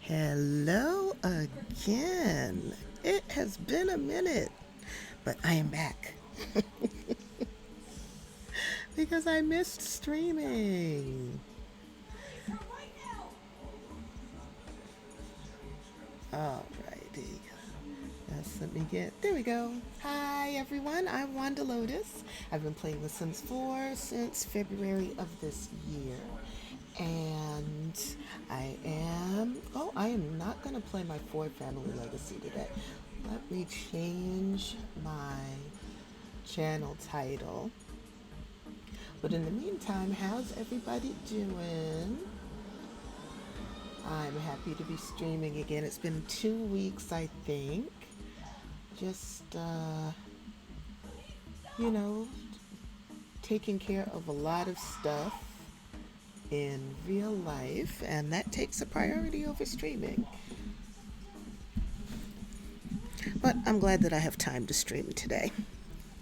Hello again. It has been a minute, but I am back because I missed streaming. Alrighty. Let me get. There we go. Hi everyone. I'm Lotus. I've been playing The Sims 4 since February of this year. And I am not going to play my Ford Family Legacy today. Let me change my channel title. But in the meantime, how's everybody doing? I'm happy to be streaming again. It's been 2 weeks, I think. Just, you know, taking care of a lot of stuff in real life, and that takes a priority over streaming. But I'm glad that I have time to stream today.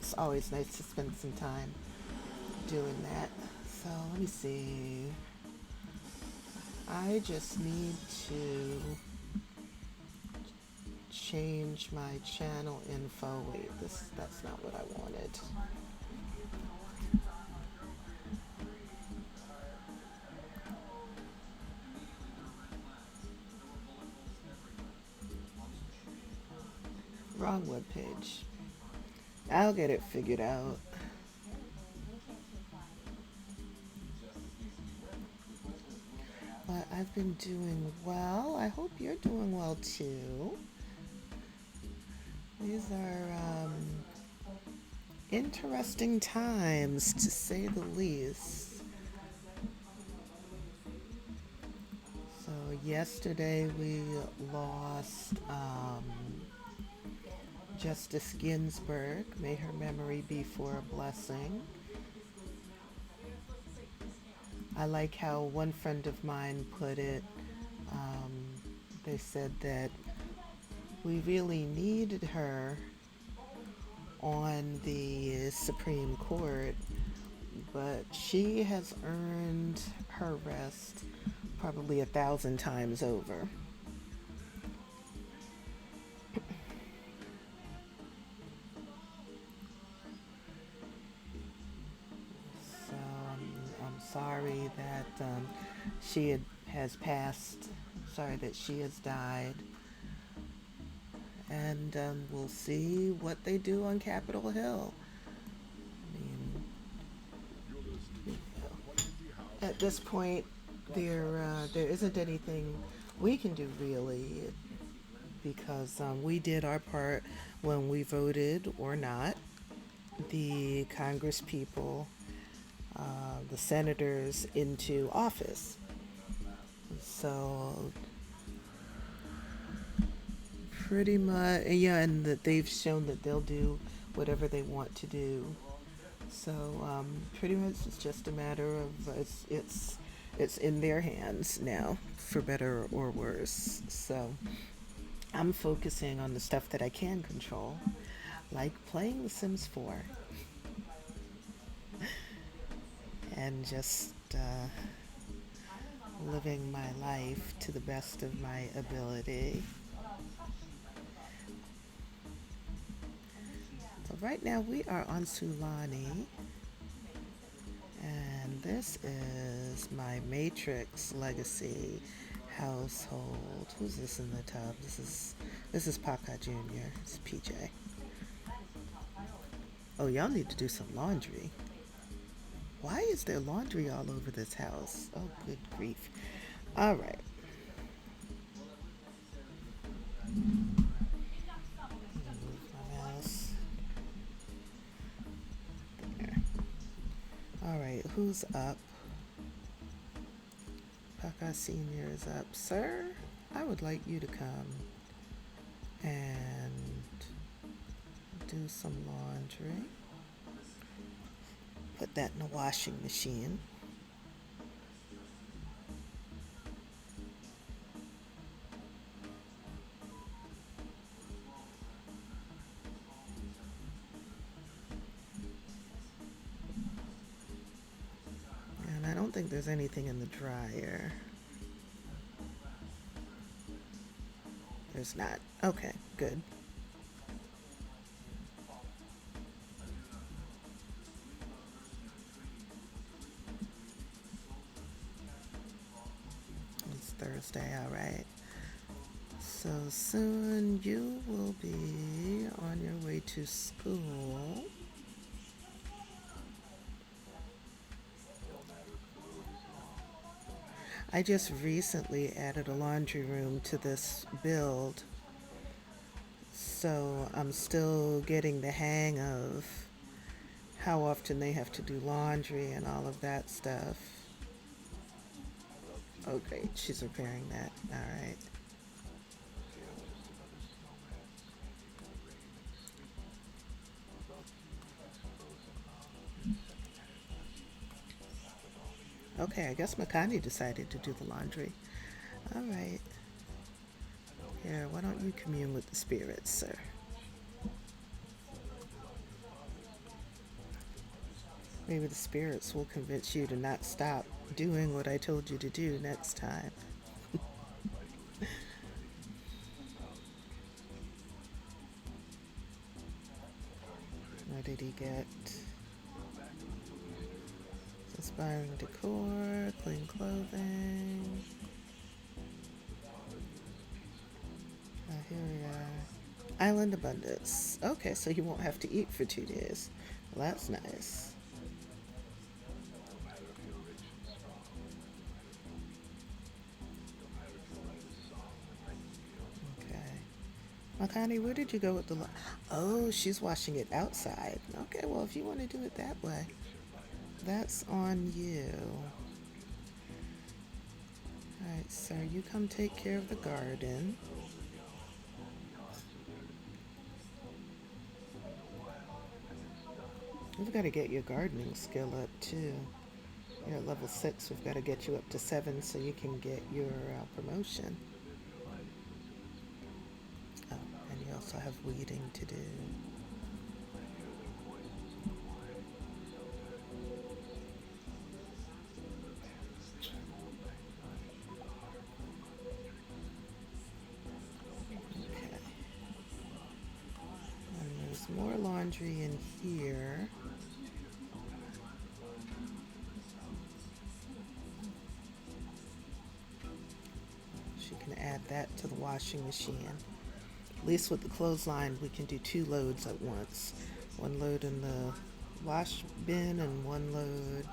It's always nice to spend some time doing that. So let me see. I just need to change my channel info. Wait, that's not what I wanted. Wrong webpage. I'll get it figured out. But I've been doing well. I hope you're doing well too. These are interesting times, to say the least. So yesterday we lost Justice Ginsburg. May her memory be for a blessing. I like how one friend of mine put it. They said that we really needed her on the Supreme Court, but she has earned her rest probably 1,000 times over. So I'm sorry that has passed. Sorry that she has died. And we'll see what they do on Capitol Hill. I mean, at this point, there isn't anything we can do really, because we did our part when we voted or not. The Congress people, the senators into office. So pretty much, yeah, and that they've shown that they'll do whatever they want to do. So pretty much, it's just a matter of it's in their hands now, for better or worse. So I'm focusing on the stuff that I can control, like playing The Sims 4, and just living my life to the best of my ability. So right now we are on Sulani, and this is my Matrix Legacy household. Who's this in the tub? This is Paka'a Jr. It's PJ. Oh, y'all need to do some laundry. Why is there laundry all over this house? Oh, good grief. All right. Move my mouse. There. All right, who's up? Paka'a Senior is up. Sir, I would like you to come and do some laundry. Put that in the washing machine. And I don't think there's anything in the dryer. There's not. Okay, good. It's Thursday, all right. So soon you will be on your way to school. I just recently added a laundry room to this build, so I'm still getting the hang of how often they have to do laundry and all of that stuff. Oh, great. She's repairing that. All right. Okay, I guess Makani decided to do the laundry. All right. Here, why don't you commune with the spirits, sir? Maybe the spirits will convince you to not stop doing what I told you to do next time. What did he get? Inspiring decor, clean clothing. Here we are. Island abundance. Okay, so you won't have to eat for 2 days. Well, that's nice. Okay. Makani, where did you go with the? Oh, she's washing it outside. Okay, well, if you want to do it that way, that's on you. All right, sir, you come take care of the garden. We've got to get your gardening skill up too. You're at level 6. We've got to get you up to 7 so you can get your promotion. Oh, and you also have weeding to do. Okay. And there's more laundry in here. She can add that to the washing machine. At least with the clothesline, we can do 2 loads at once. One load in the wash bin and one load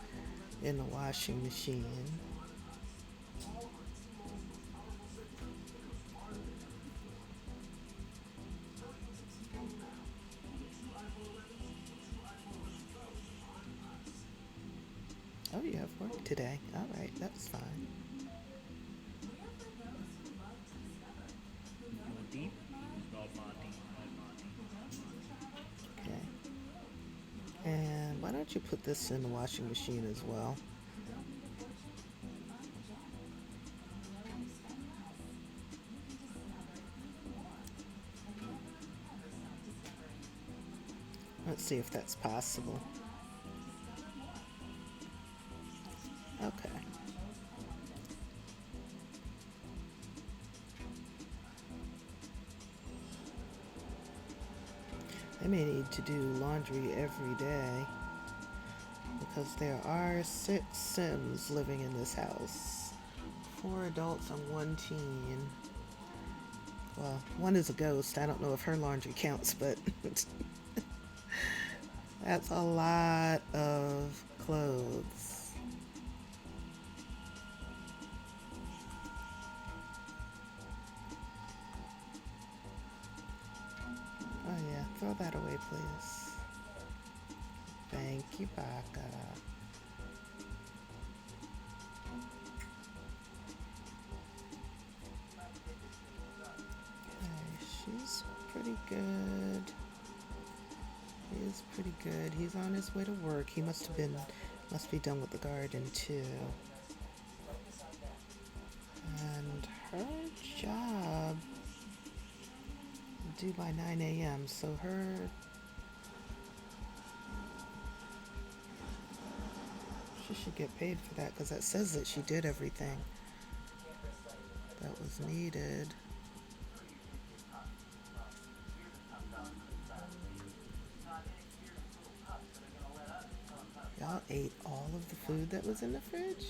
in the washing machine. Oh, you have work today. All right, that's fine. Okay. And why don't you put this in the washing machine as well? Let's see if that's possible. Okay. I may need to do laundry every day because there are 6 Sims living in this house. 4 adults and 1 teen. Well, one is a ghost. I don't know if her laundry counts, but that's a lot of clothes. Oh yeah, throw that away, please. Thank you, Paka'a. Okay, she's pretty good. He is pretty good. He's on his way to work. He must be done with the garden too. And her job due by 9 a.m. So she should get paid for that because that says that she did everything that was needed. Y'all ate all of the food that was in the fridge?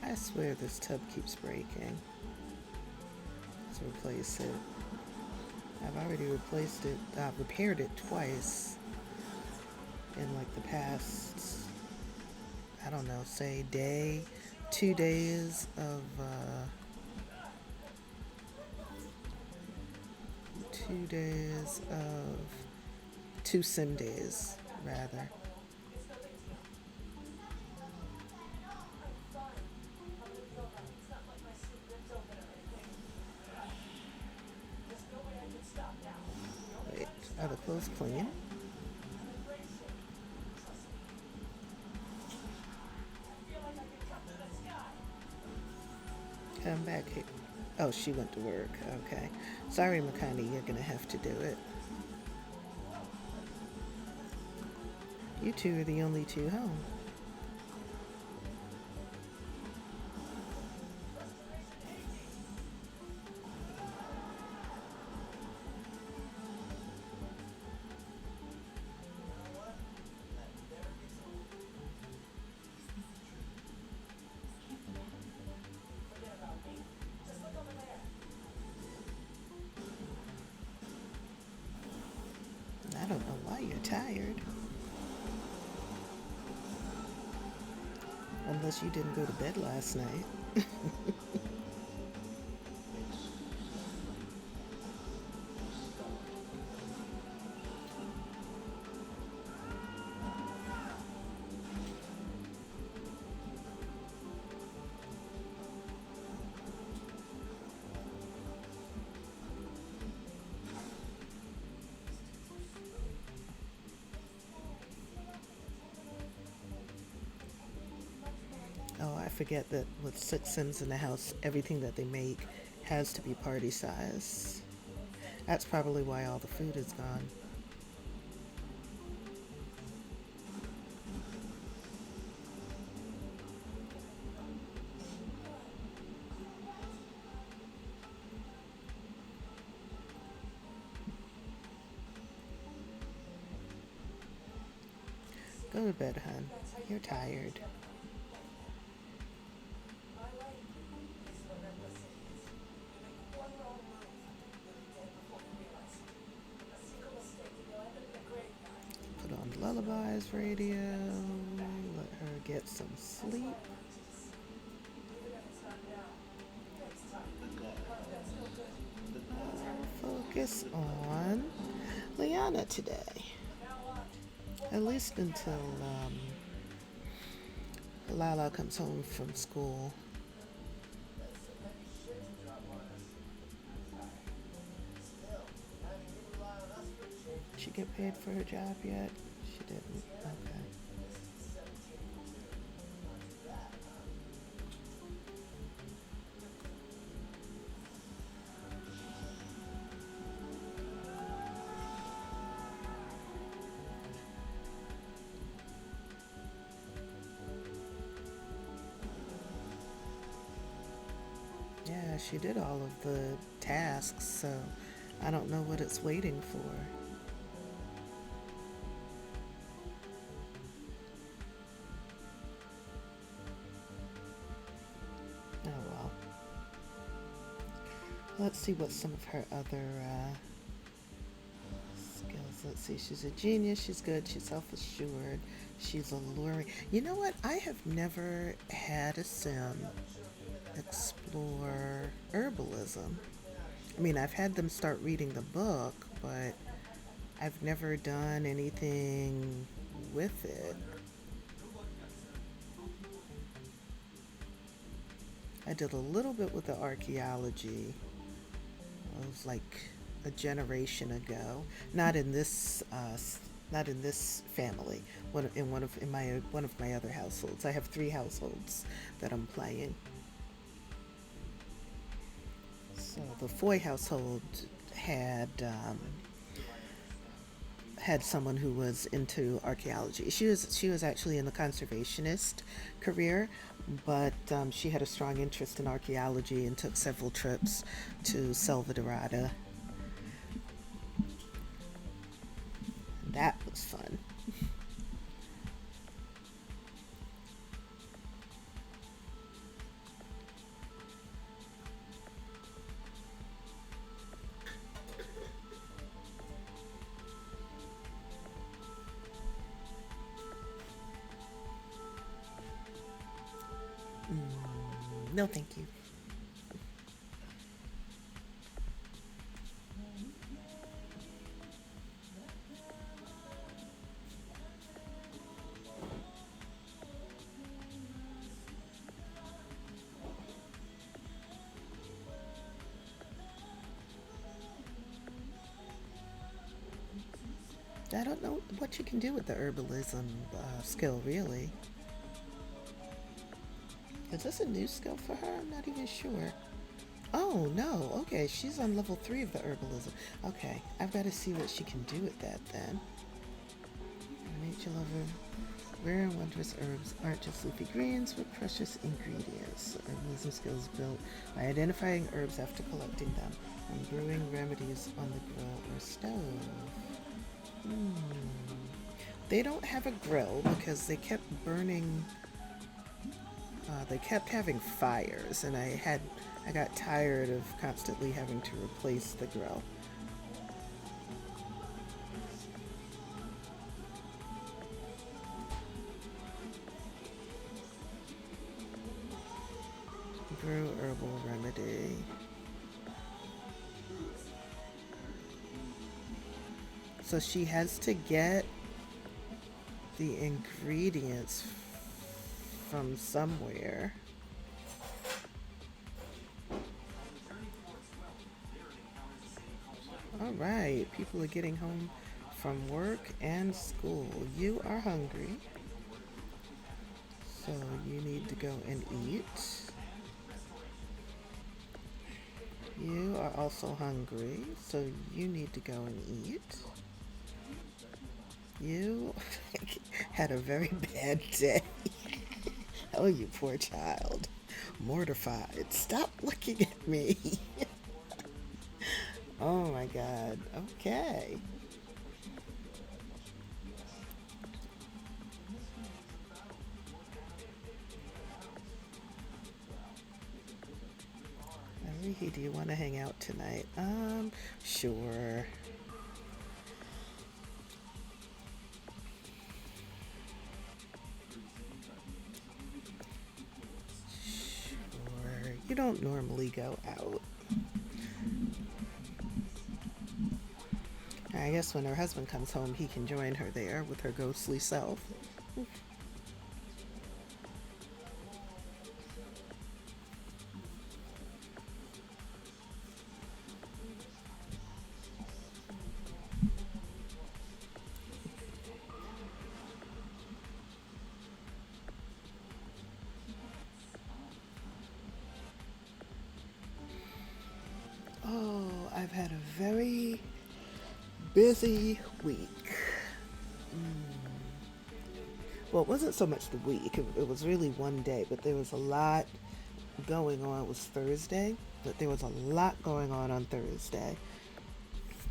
I swear this tub keeps breaking. Let's replace it. I've already replaced it, repaired it twice in like the past, I don't know, say 2 days of, 2 days of, 2 sim days, rather. Wait, are the clothes clean? Come back here. Oh, she went to work. Okay. Sorry, Makani, you're gonna have to do it. You two are the only two home. I don't know why you're tired. Unless you didn't go to bed last night. Oh, I forget that with 6 Sims in the house, everything that they make has to be party size. That's probably why all the food is gone. Go to bed, hon. You're tired. Put on Lullabies radio. Let her get some sleep. Focus on Liana today. At least until Lala comes home from school. Did she get paid for her job yet? She didn't. Okay. Yeah, she did all of the tasks, so I don't know what it's waiting for. Oh well. Let's see what some of her other skills. Let's see. She's a genius. She's good. She's self-assured. She's alluring. You know what? I have never had a sim explore herbalism. I mean, I've had them start reading the book, but I've never done anything with it. I did a little bit with the archaeology. It was like a generation ago. Not in this, not in this family. One of my other households. I have 3 households that I'm playing. So the Foy household had had someone who was into archaeology. She was actually in the conservationist career, but she had a strong interest in archaeology and took several trips to Selvadorada. That was fun. No, thank you. I don't know what you can do with the herbalism skill, really. Is this a new skill for her? I'm not even sure. Oh, no. Okay, she's on level 3 of the herbalism. Okay, I've got to see what she can do with that then. Nature lover. Rare and wondrous herbs aren't just leafy greens, but precious ingredients. Herbalism skills built by identifying herbs after collecting them and brewing remedies on the grill or stove. Hmm. They don't have a grill because they kept burning. They kept having fires, and I got tired of constantly having to replace the grill. Brew herbal remedy. So she has to get the ingredients from somewhere. All right, people are getting home from work and school. You are hungry, so you need to go and eat. You are also hungry, so you need to go and eat. You had a very bad day. Oh, you poor child. Mortified. Stop looking at me. Oh my God. Okay. Rihi, do you want to hang out tonight? Sure. Sure. You don't normally go out. I guess when her husband comes home, he can join her there with her ghostly self. Oh, I've had a very busy week. Well, it wasn't so much the week, it was really one day, but there was a lot going on. It was Thursday, but there was a lot going on Thursday.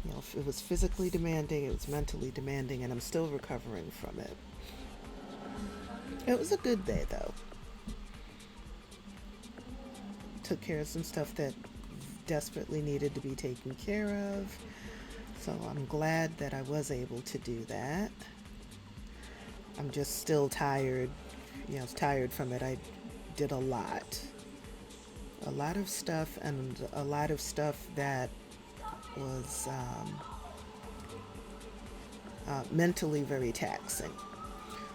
You know, it was physically demanding, it was mentally demanding, and I'm still recovering from it. It was a good day, though. Took care of some stuff that desperately needed to be taken care of. So I'm glad that I was able to do that. I'm just still tired. You know, I was tired from it. I did a lot. A lot of stuff, and a lot of stuff that was mentally very taxing.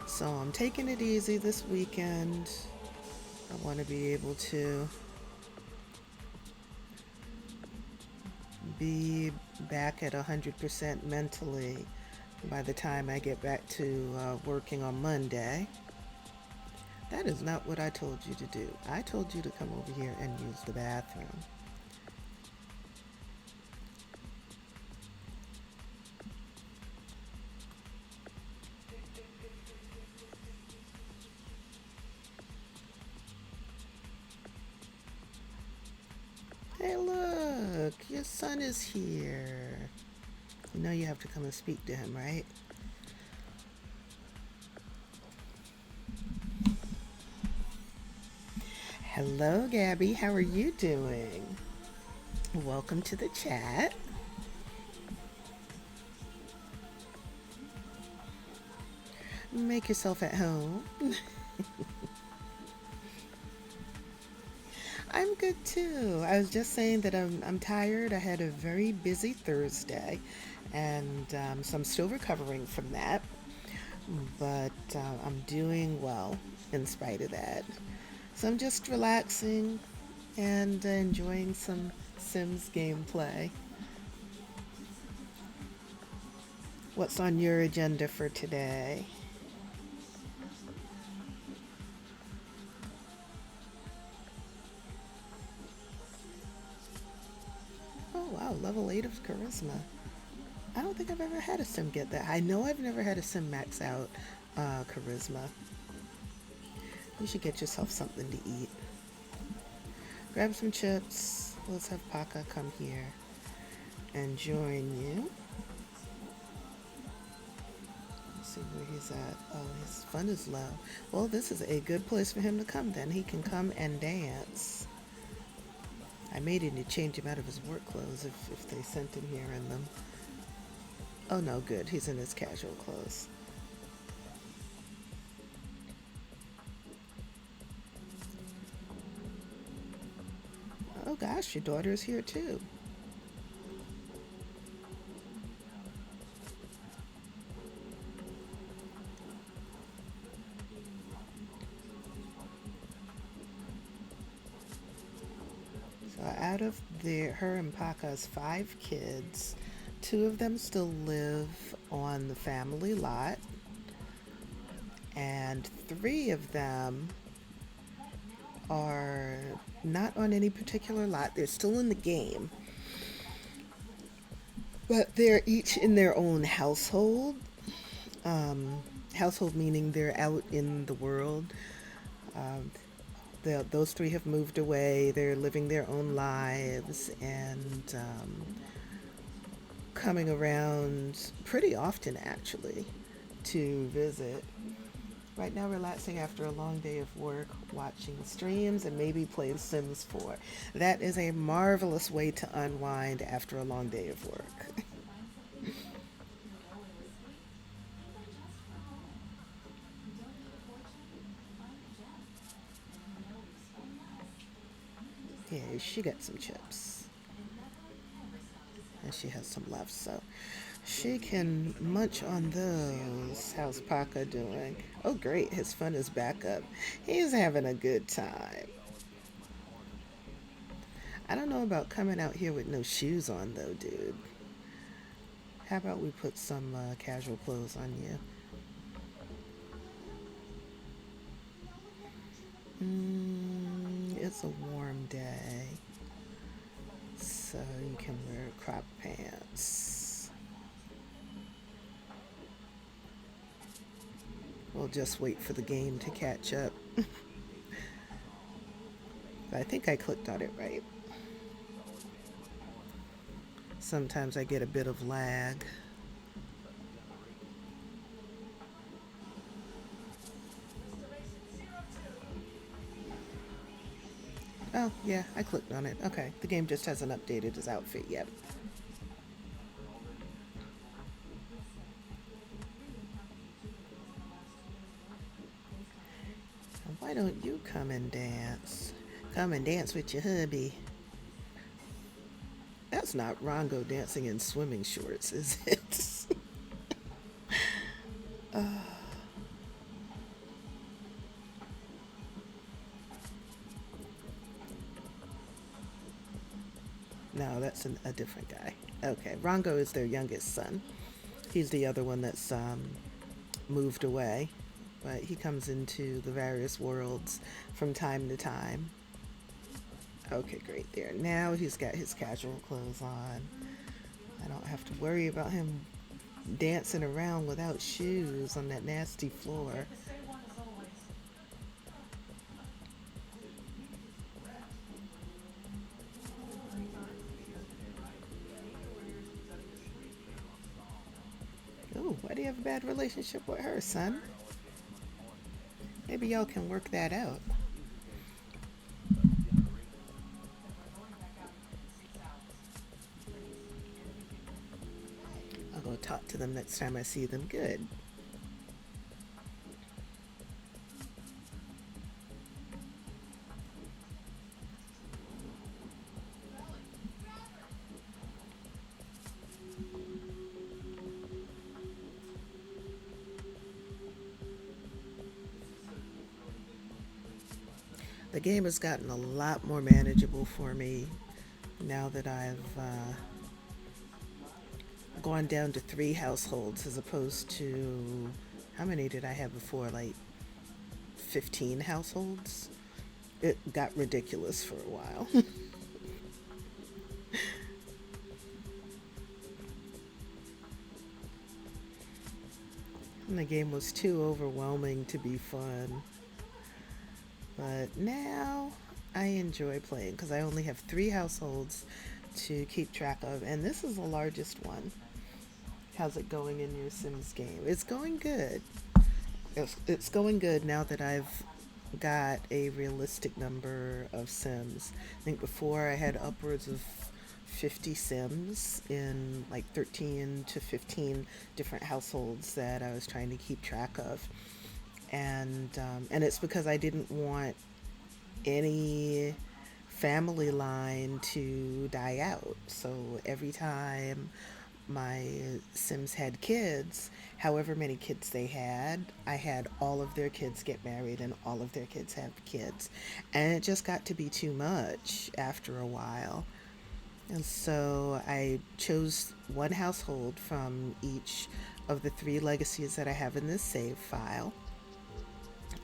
So I'm taking it easy this weekend. I want to be able to be back at 100% mentally by the time I get back to working on Monday. That is not what I told you to do. I told you to come over here and use the bathroom. Hey, look, your son is here. You know you have to come and speak to him, right? Hello, Gabby. How are you doing? Welcome to the chat. Make yourself at home. I'm good too. I was just saying that I'm tired. I had a very busy Thursday, and so I'm still recovering from that. But I'm doing well in spite of that. So I'm just relaxing and enjoying some Sims gameplay. What's on your agenda for today? Oh wow, level 8 of charisma. I don't think I've ever had a sim get that. I know I've never had a sim max out charisma. You should get yourself something to eat. Grab some chips. Let's have Paka come here and join you. Let's see where he's at. Oh, his fun is low. Well, this is a good place for him to come then. He can come and dance. I may need to change him out of his work clothes if they sent him here in them. Oh no, good. He's in his casual clothes. Oh gosh, your daughter's here too. So out of her and Paka's 5 kids, 2 of them still live on the family lot, and 3 of them are not on any particular lot. They're still in the game, but they're each in their own household. Household meaning they're out in the world. Um, those 3 have moved away. They're living their own lives and coming around pretty often, actually, to visit. Right now, relaxing after a long day of work, watching streams, and maybe playing Sims 4. That is a marvelous way to unwind after a long day of work. Yeah, she got some chips. And she has some left, so she can munch on those. How's Paka doing? Oh, great. His fun is back up. He's having a good time. I don't know about coming out here with no shoes on, though, dude. How about we put some casual clothes on you? It's a warm day, so you can wear crop pants. We'll just wait for the game to catch up. I think I clicked on it right. Sometimes I get a bit of lag. Oh, yeah, I clicked on it. Okay, the game just hasn't updated his outfit yet. Why don't you come and dance? Come and dance with your hubby. That's not Rongo dancing in swimming shorts, is it? No, that's a different guy. Okay, Rongo is their youngest son. He's the other one that's moved away, but he comes into the various worlds from time to time. Okay, great. There. Now he's got his casual clothes on. I don't have to worry about him dancing around without shoes on that nasty floor. a bad relationship with her, son. Maybe y'all can work that out. I'll go talk to them next time I see them. Good. The game has gotten a lot more manageable for me now that I've gone down to three households as opposed to how many did I have before? Like 15 households. It got ridiculous for a while. And the game was too overwhelming to be fun. But now I enjoy playing because I only have three households to keep track of, and this is the largest one. How's it going in your Sims game? It's going good. It's going good now that I've got a realistic number of Sims. I think before I had upwards of 50 Sims in like 13 to 15 different households that I was trying to keep track of. And it's because I didn't want any family line to die out. So every time my Sims had kids, however many kids they had, I had all of their kids get married and all of their kids have kids. And it just got to be too much after a while. And so I chose one household from each of the three legacies that I have in this save file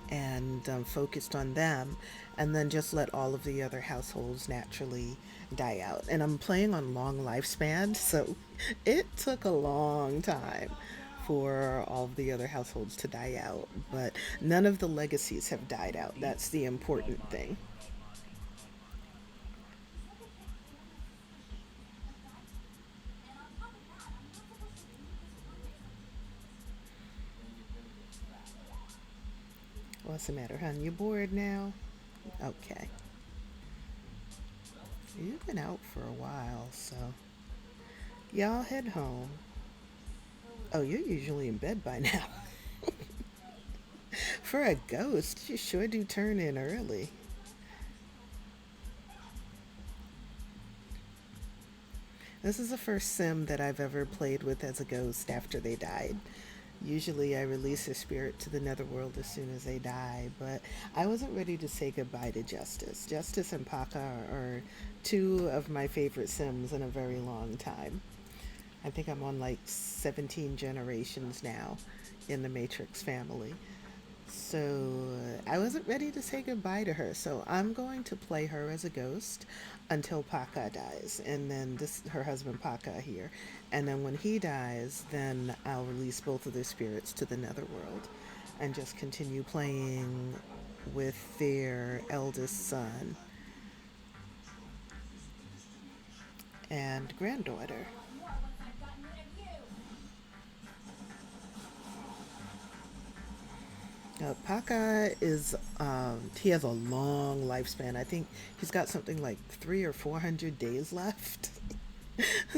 and focused on them, and then just let all of the other households naturally die out. And I'm playing on long lifespan, so it took a long time for all of the other households to die out, but none of the legacies have died out. That's the important thing. What's the matter, hon? You bored now? Okay. You've been out for a while, so y'all head home. Oh, you're usually in bed by now. For a ghost, you sure do turn in early. This is the first sim that I've ever played with as a ghost after they died. Usually I release their spirit to the netherworld as soon as they die, but I wasn't ready to say goodbye to Justice. Justice and Paka'a are two of my favorite Sims in a very long time. I think I'm on like 17 generations now in the Matrix family. So I wasn't ready to say goodbye to her. So I'm going to play her as a ghost until Paka dies, and then this her husband Paka here, and then when he dies, then I'll release both of their spirits to the netherworld, and just continue playing with their eldest son and granddaughter. Paka is he has a long lifespan. I think he's got something like 300 or 400 days left.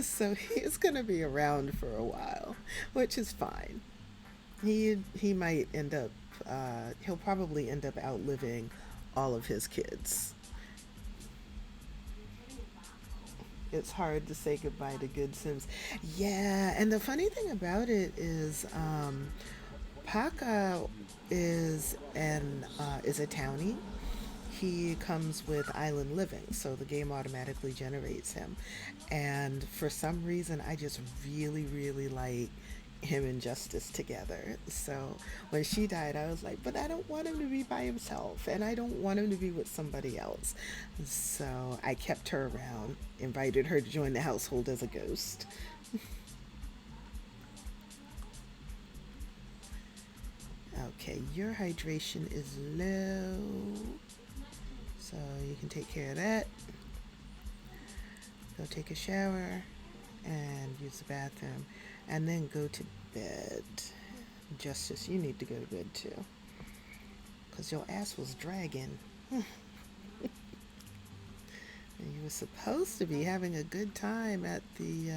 So he's gonna be around for a while, which is fine. He might end up he'll probably end up outliving all of his kids. It's hard to say goodbye to good Sims. Yeah, and the funny thing about it is Paka is a townie. He comes with island living, so the game automatically generates him. And for some reason, I just really, really like him and Justice together. So when she died, I was like, but I don't want him to be by himself, and I don't want him to be with somebody else. So I kept her around, invited her to join the household as a ghost. Okay, your hydration is low, so you can take care of that. Go take a shower and use the bathroom, and then go to bed. Justice, you need to go to bed too. Because your ass was dragging. And you were supposed to be having a good time at the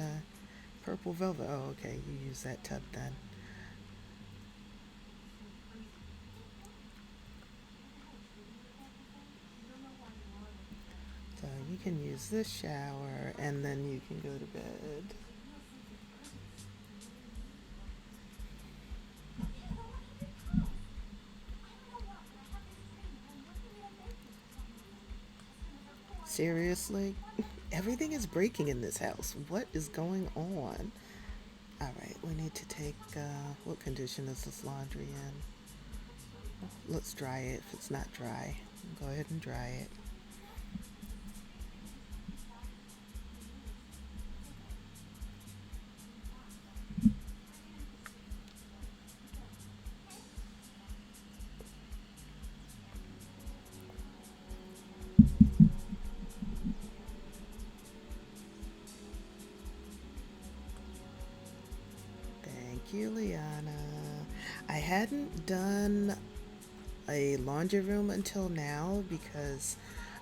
Purple Velvet. Oh, okay. You use that tub then. So you can use this shower and then you can go to bed. Seriously? Everything is breaking in this house. What is going on? Alright, we need to take, what condition is this laundry in? Let's dry it if it's not dry. Go ahead and dry it. Thank you, Liana. I hadn't done a laundry room until now because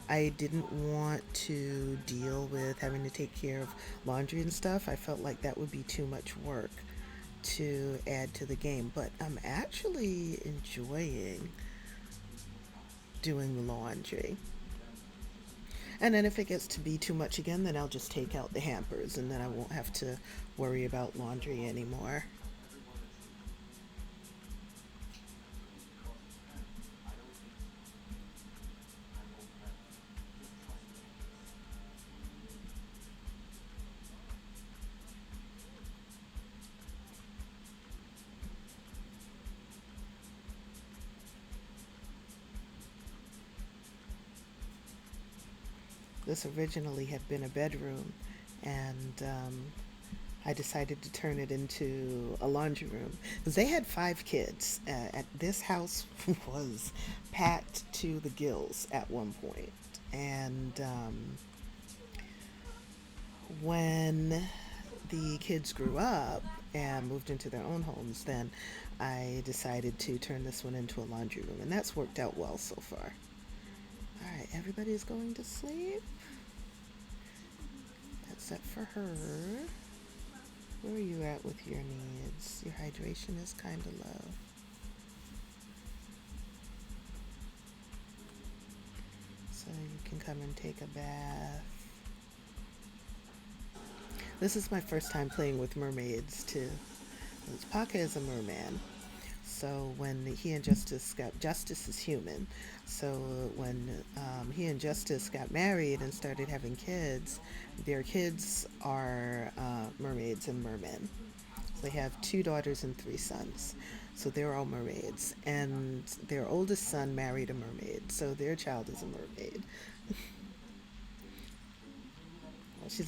I didn't want to deal with having to take care of laundry and stuff. I felt like that would be too much work to add to the game, but I'm actually enjoying doing the laundry. And then if it gets to be too much again, then I'll just take out the hampers and then I won't have to worry about laundry anymore. This originally had been a bedroom, and I decided to turn it into a laundry room because they had 5 kids. At this house was packed to the gills at one point, and when the kids grew up and moved into their own homes, then I decided to turn this one into a laundry room, and that's worked out well so far. All right, everybody's going to sleep except for her. Where are you at with your needs? Your hydration is kind of low. So you can come and take a bath. This is my first time playing with mermaids too. Paka is a merman. So when he and Justice is human. So when he and Justice got married and started having kids, their kids are mermaids and mermen. So they have 2 daughters and 3 sons. So they're all mermaids. And their oldest son married a mermaid. So their child is a mermaid. Well, she's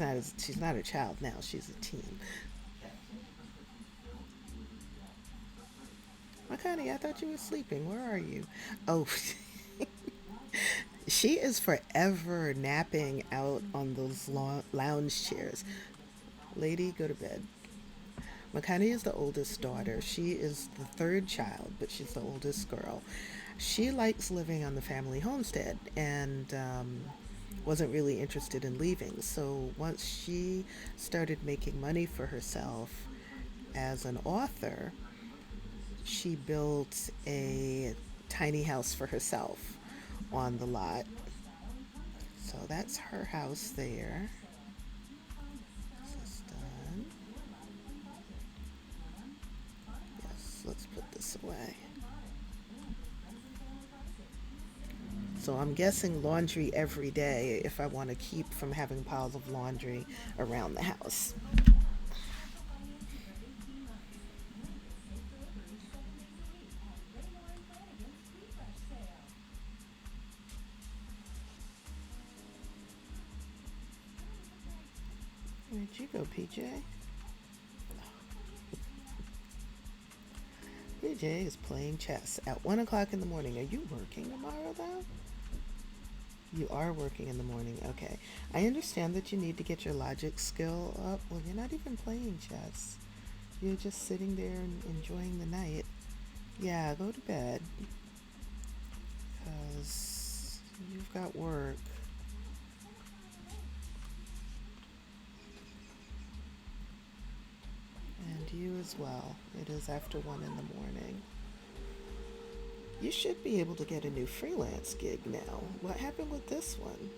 not a child now. She's a teen. Makani, I thought you were sleeping. Where are you? Oh, she is forever napping out on those lounge chairs. Lady, go to bed. Makani is the oldest daughter. She is the 3rd child, but she's the oldest girl. She likes living on the family homestead and wasn't really interested in leaving. So once she started making money for herself as an author, she built a tiny house for herself on the lot. So that's her house there. This is done. Yes, let's put this away. So I'm guessing laundry every day if I want to keep from having piles of laundry around the house. Where'd you go, PJ? PJ is playing chess at 1 o'clock in the morning. Are you working tomorrow, though? You are working in the morning. Okay. I understand that you need to get your logic skill up. Well, you're not even playing chess. You're just sitting there and enjoying the night. Yeah, go to bed. Because you've got work. And you as well. It is after 1 in the morning. You should be able to get a new freelance gig now. What happened with this one?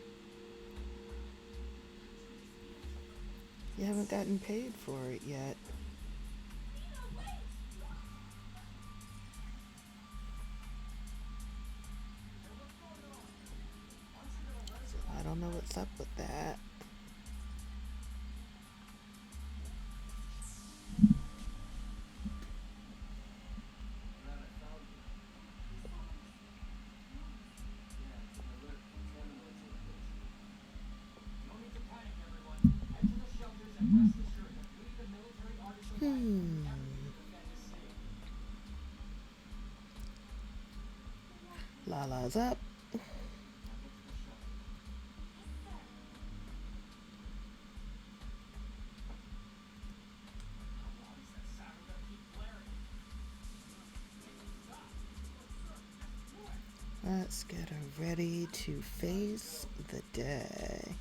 You haven't gotten paid for it yet. So I don't know what's up with that. Hmm. Lala's up. Let's get her ready to face the day.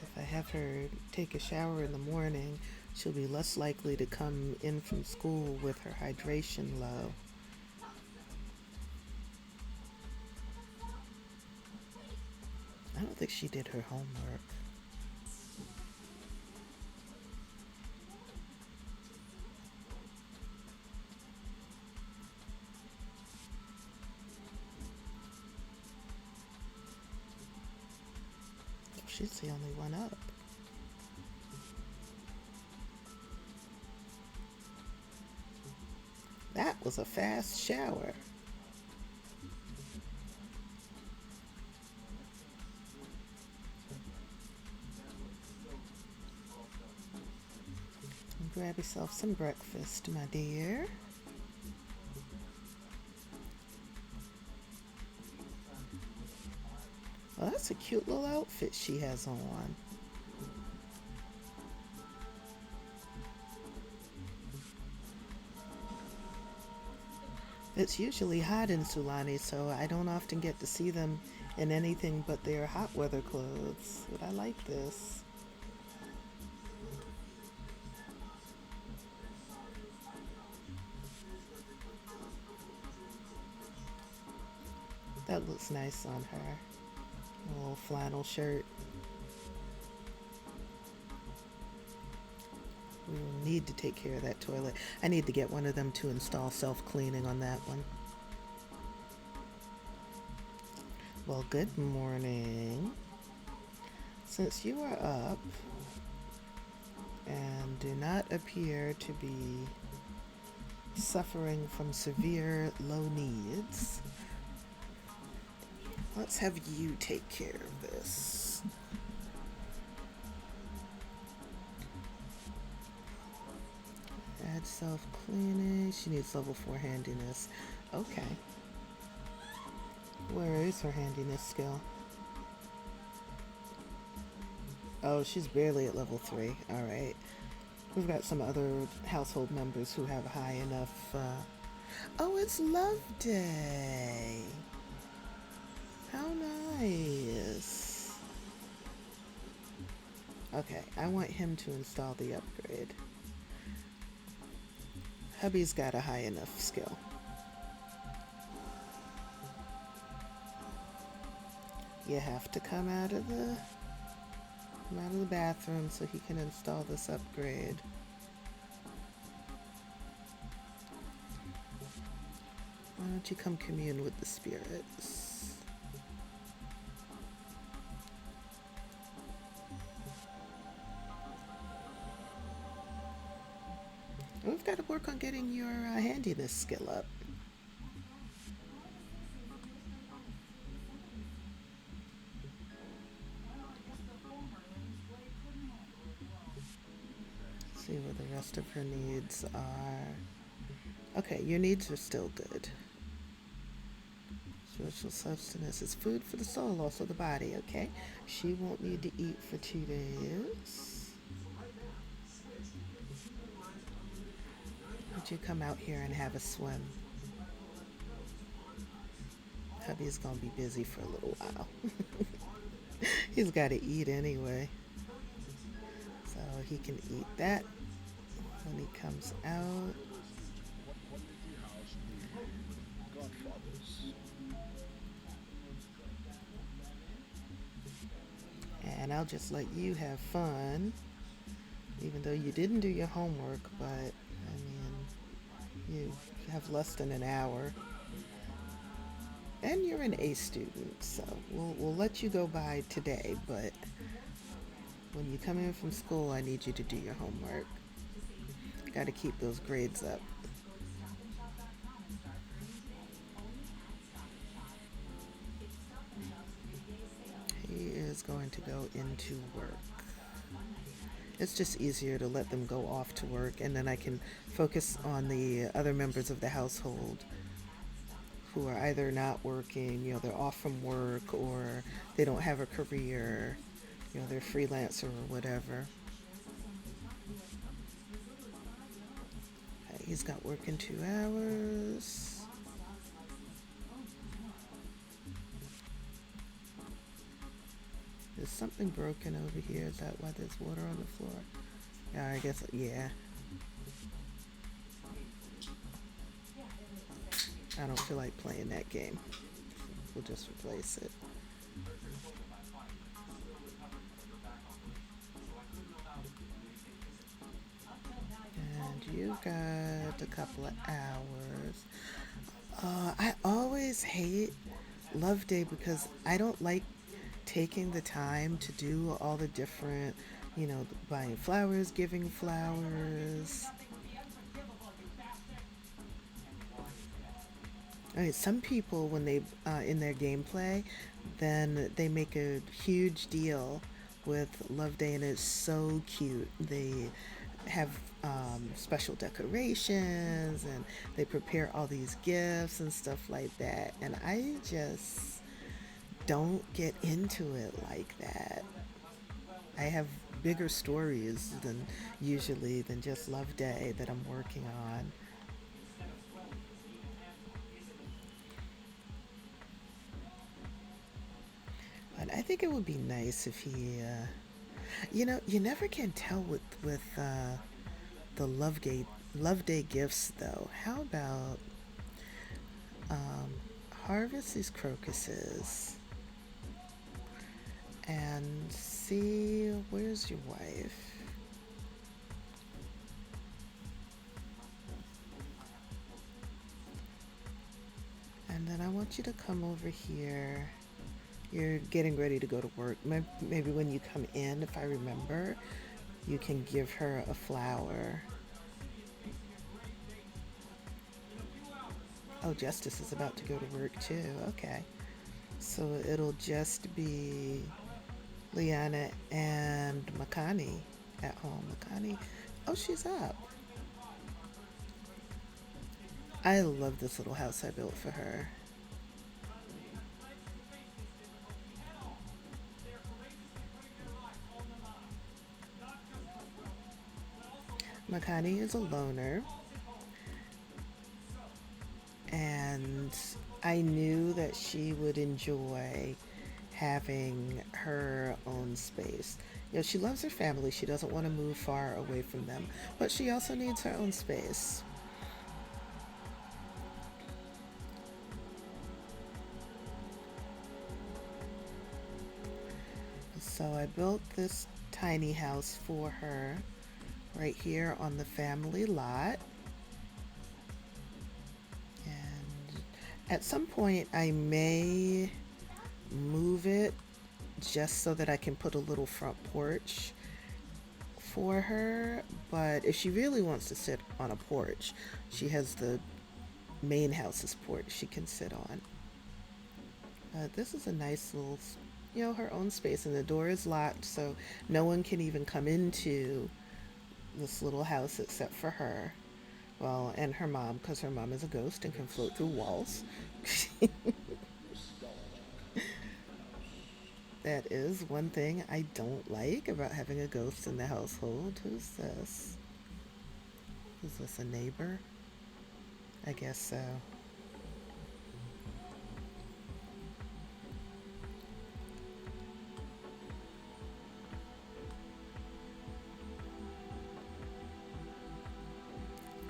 If I have her take a shower in the morning, she'll be less likely to come in from school with her hydration low. I don't think she did her homework. She's the only one up. That was a fast shower. Grab yourself some breakfast, my dear. Well, that's a cute little outfit she has on. It's usually hot in Sulani, so I don't often get to see them in anything but their hot weather clothes. But I like this. That looks nice on her. A little flannel shirt. We will need to take care of that toilet. I need to get one of them to install self-cleaning on that one. Well, good morning. Since you are up and do not appear to be suffering from severe low needs, let's have you take care of this. Add self-cleaning. She needs level 4 handiness. Okay. Where is her handiness skill? Oh, she's barely at level 3. Alright. We've got some other household members who have high enough. Oh, it's Love Day. How nice. Okay, I want him to install the upgrade. Hubby's got a high enough skill. You have to come out of the bathroom so he can install this upgrade. Why don't you come commune with the spirits? We've got to work on getting your handiness skill up. See what the rest of her needs are. Okay, your needs are still good. Spiritual sustenance is food for the soul, also the body, okay? She won't need to eat for 2 days. Would you come out here and have a swim? Hubby's gonna be busy for a little while. He's gotta eat anyway. So he can eat that when he comes out. And I'll just let you have fun, even though you didn't do your homework, but I mean, you have less than an hour. And you're an A student, so we'll let you go by today, but when you come in from school, I need you to do your homework. Got to keep those grades up. He is going to go into work. It's just easier to let them go off to work, and then I can focus on the other members of the household who are either not working, they're off from work, or they don't have a career, they're freelancer or whatever. Okay, he's got work in 2 hours. Is something broken over here? Is that why there's water on the floor? Yeah, I guess, yeah. I don't feel like playing that game. We'll just replace it. And you got a couple of hours. I always hate Love Day because I don't like taking the time to do all the different, buying flowers, giving flowers. I mean, some people, when they in their gameplay, then they make a huge deal with Love Day, and it's so cute. They have special decorations, and they prepare all these gifts and stuff like that. And I just don't get into it like that. I have bigger stories than just Love Day that I'm working on. But I think it would be nice if he, you never can tell with the Love Day gifts though. How about um, harvest these crocuses and see where's your wife. And then I want you to come over here. You're getting ready to go to work. Maybe when you come in, if I remember, you can give her a flower. Oh, Justice is about to go to work too. Okay. So it'll just be Liana and Makani at home. Makani, oh, she's up. I love this little house I built for her. Makani is a loner, and I knew that she would enjoy having her own space. She loves her family. She doesn't want to move far away from them, but she also needs her own space. So I built this tiny house for her right here on the family lot. And at some point, I may move it just so that I can put a little front porch for her. But if she really wants to sit on a porch, she has the main house's porch she can sit on. This is a nice little, her own space, and the door is locked, so no one can even come into this little house except for her. Well, and her mom, because her mom is a ghost and can float through walls. That is one thing I don't like about having a ghost in the household. Who's this? Is this a neighbor? I guess so.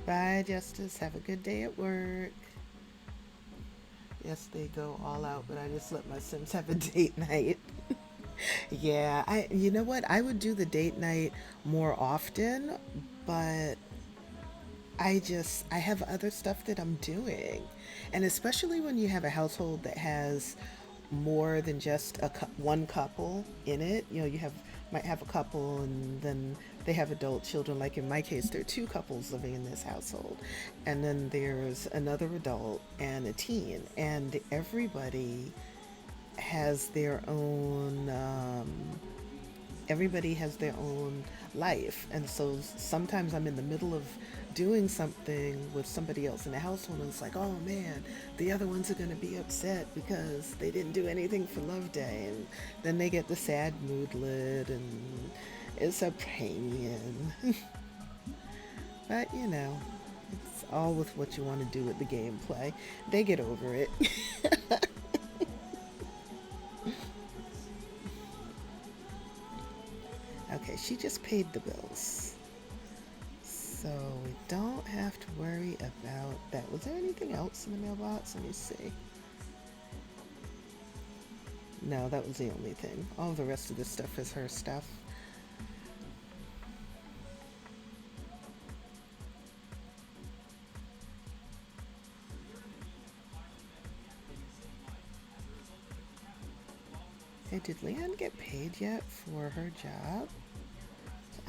Bye, Justice. Have a good day at work. Yes, they go all out, but I just let my Sims have a date night. Yeah, you know what? I would do the date night more often, but I have other stuff that I'm doing. And especially when you have a household that has more than just one couple in it, you might have a couple and then they have adult children. Like in my case, there are two couples living in this household. And then there's another adult and a teen, and has their own everybody has their own life. And so sometimes I'm in the middle of doing something with somebody else in the household, and it's like, oh man, the other ones are going to be upset because they didn't do anything for Love Day. And then they get the sad moodlet, and it's a pain. But it's all with what you want to do with the gameplay. They get over it. Okay, she just paid the bills. So we don't have to worry about that. Was there anything else in the mailbox? Let me see. No, that was the only thing. All the rest of this stuff is her stuff. Hey, did Leanne get paid yet for her job?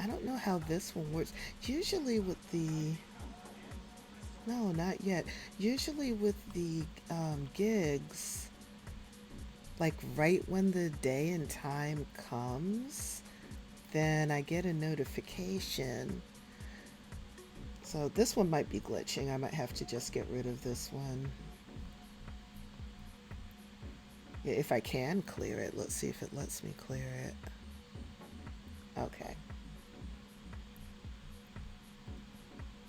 I don't know how this one works. Usually with the... No, not yet. Usually with the gigs, like right when the day and time comes, then I get a notification. So this one might be glitching. I might have to just get rid of this one. Yeah, if I can clear it. Let's see if it lets me clear it. Okay.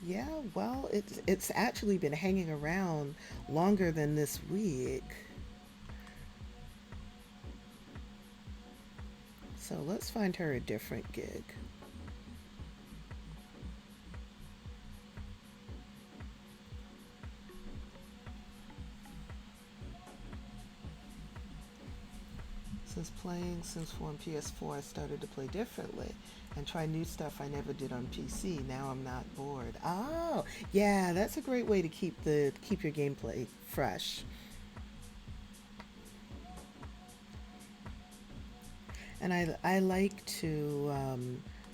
Yeah, well, it's actually been hanging around longer than this week. So let's find her a different gig. Since playing Sims 4 on PS4, I started to play differently and try new stuff I never did on PC. Now I'm not bored. Oh, yeah, that's a great way to keep your gameplay fresh. And I like to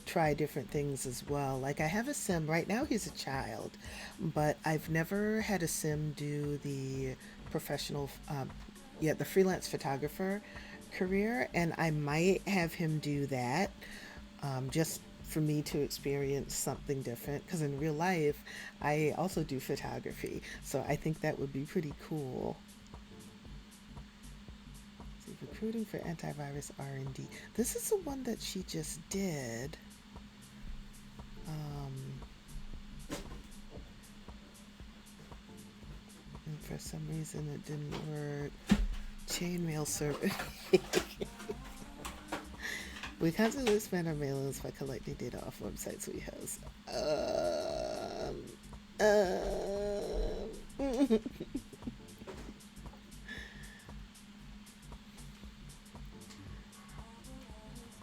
try different things as well. Like I have a sim right now. He's a child, but I've never had a sim do the professional, the freelance photographer career, and I might have him do that, just for me to experience something different. Because in real life, I also do photography, so I think that would be pretty cool. So recruiting for antivirus R&D. This is the one that she just did. And for some reason it didn't work. Chainmail service. We constantly expand our mailings by collecting data off websites we host.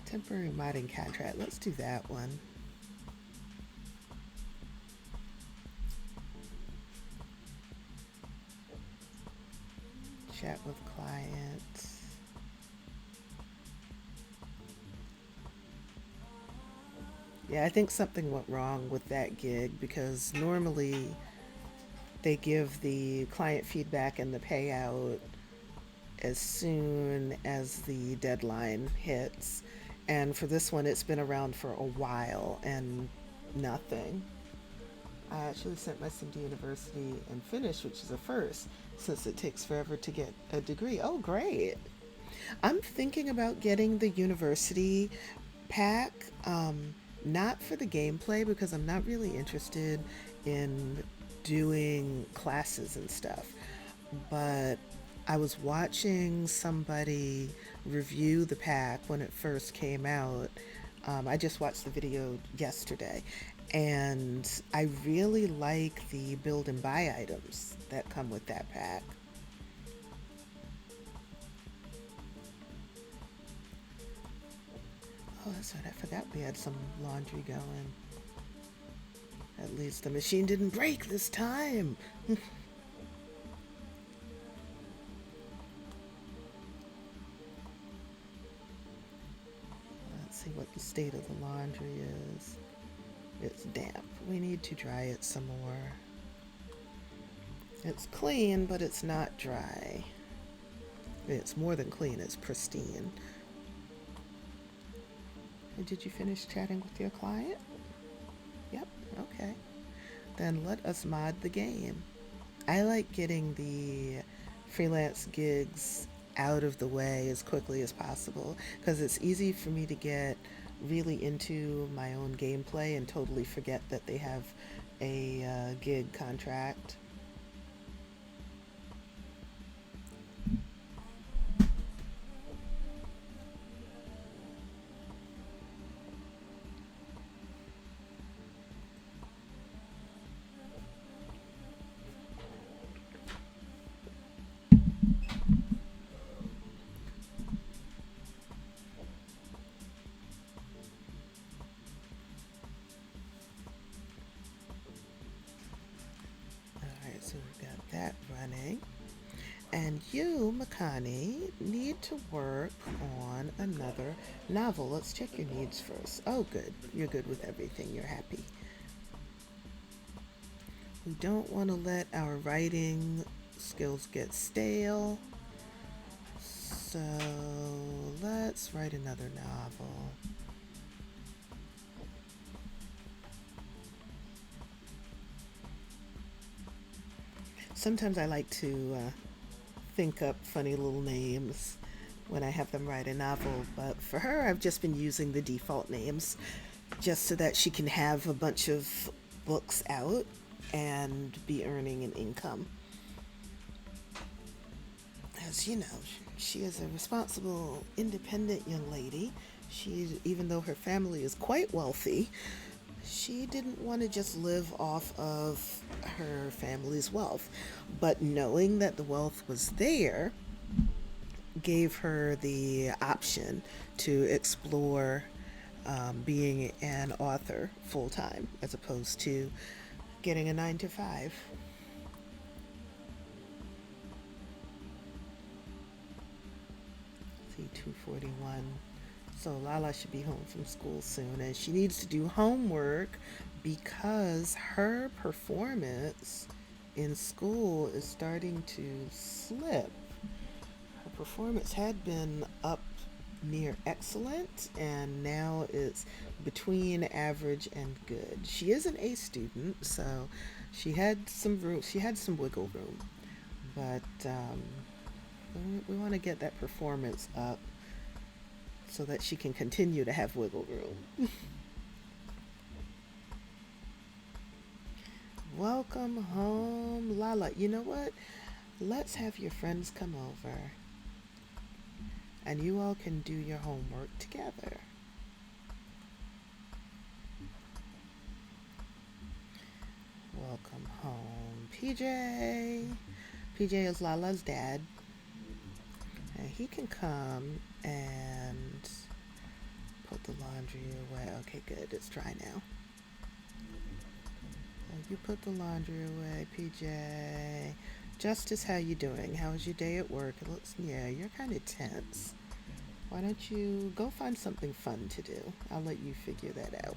Temporary modding contract. Let's do that one. Chat with clients. Yeah, I think something went wrong with that gig because normally they give the client feedback and the payout as soon as the deadline hits. And for this one, it's been around for a while and nothing. I actually sent my sim to university and finished, which is a first, since it takes forever to get a degree. Oh, great. I'm thinking about getting the university pack, not for the gameplay because I'm not really interested in doing classes and stuff. But I was watching somebody review the pack when it first came out. I just watched the video yesterday, and I really like the build and buy items that come with that pack. Oh, that's right. I forgot we had some laundry going. At least the machine didn't break this time. Let's see what the state of the laundry is. It's damp. We need to dry it some more. It's clean, but it's not dry. It's more than clean, it's pristine. Did you finish chatting with your client? Yep, okay. Then let us mod the game. I like getting the freelance gigs out of the way as quickly as possible because it's easy for me to get really into my own gameplay and totally forget that they have a gig contract. Alright, so we've got that running. And you, Makani, need to work on another novel. Let's check your needs first. Oh, good. You're good with everything. You're happy. We don't want to let our writing skills get stale. So let's write another novel. Sometimes I like to think up funny little names when I have them write a novel, but for her, I've just been using the default names just so that she can have a bunch of books out and be earning an income. As you know, she is a responsible, independent young lady. She, even though her family is quite wealthy, she didn't want to just live off of her family's wealth. But knowing that the wealth was there gave her the option to explore being an author full time as opposed to getting a 9 to 5. See, 241. So Lala should be home from school soon, and she needs to do homework because her performance in school is starting to slip. Her performance had been up near excellent, and now it's between average and good. She is an A student, so she had some room. She had some wiggle room, but we want to get that performance up so that she can continue to have wiggle room. Welcome home, Lala. You know what? Let's have your friends come over and you all can do your homework together. Welcome home, PJ. PJ is Lala's dad. And he can come and put the laundry away. Okay, good. It's dry now. You put the laundry away, PJ. Justice, how you doing? How was your day at work? It looks, yeah, you're kind of tense. Why don't you go find something fun to do? I'll let you figure that out.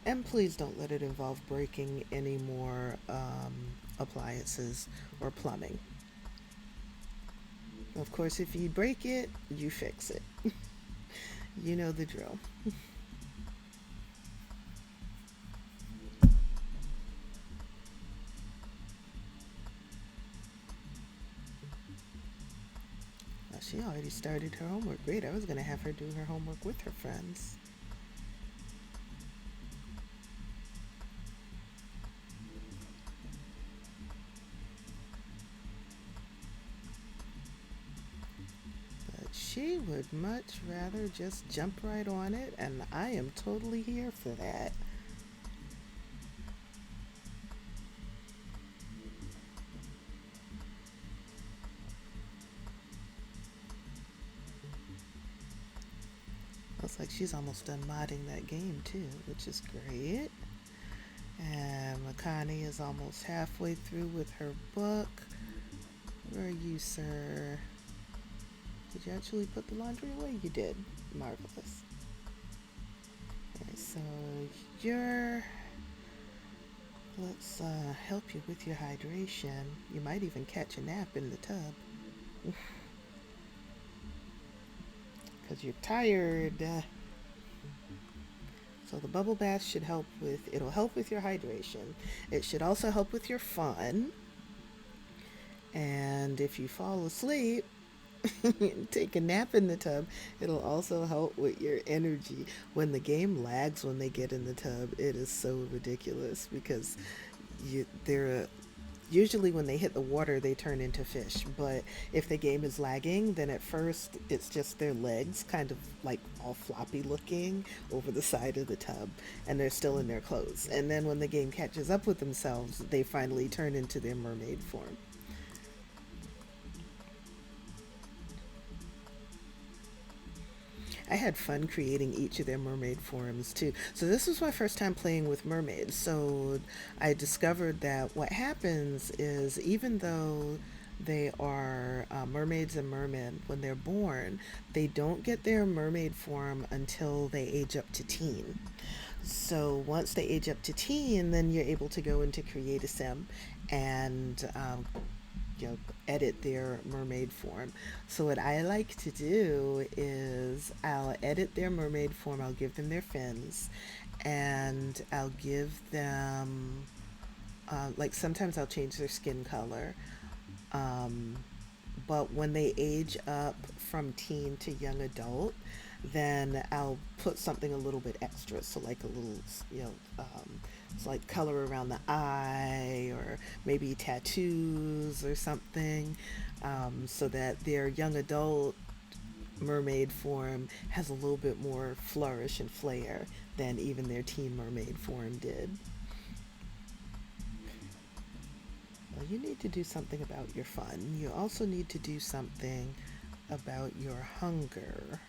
And please don't let it involve breaking any more appliances or plumbing. Of course, if you break it, you fix it. You know the drill. she already started her homework. Great. I was going to have her do her homework with her friends. But she would much rather just jump right on it, and I am totally here for that. Looks like she's almost done modding that game too, which is great. And Makani is almost halfway through with her book. Where are you, sir? Did you actually put the laundry away? You did. Marvelous. Okay, so you're... Let's help you with your hydration. You might even catch a nap in the tub. Because you're tired. So the bubble bath should help with, it'll help with your hydration. It should also help with your fun. And if you fall asleep, take a nap in the tub, it'll also help with your energy. When the game lags when they get in the tub, it is so ridiculous because they're usually when they hit the water they turn into fish, but if the game is lagging, then at first it's just their legs kind of like all floppy looking over the side of the tub, and they're still in their clothes, and then when the game catches up with themselves, they finally turn into their mermaid form. I had fun creating each of their mermaid forms too. So this was my first time playing with mermaids. So I discovered that what happens is even though they are mermaids and mermen when they're born, they don't get their mermaid form until they age up to teen. So once they age up to teen, then you're able to go into Create a Sim and edit their mermaid form. So what I like to do is I'll edit their mermaid form, I'll give them their fins, and I'll give them like sometimes I'll change their skin color. Um, but when they age up from teen to young adult, then I'll put something a little bit extra. So like a little, it's like color around the eye or maybe tattoos or something, so that their young adult mermaid form has a little bit more flourish and flair than even their teen mermaid form did. Well, you need to do something about your fun. You also need to do something about your hunger.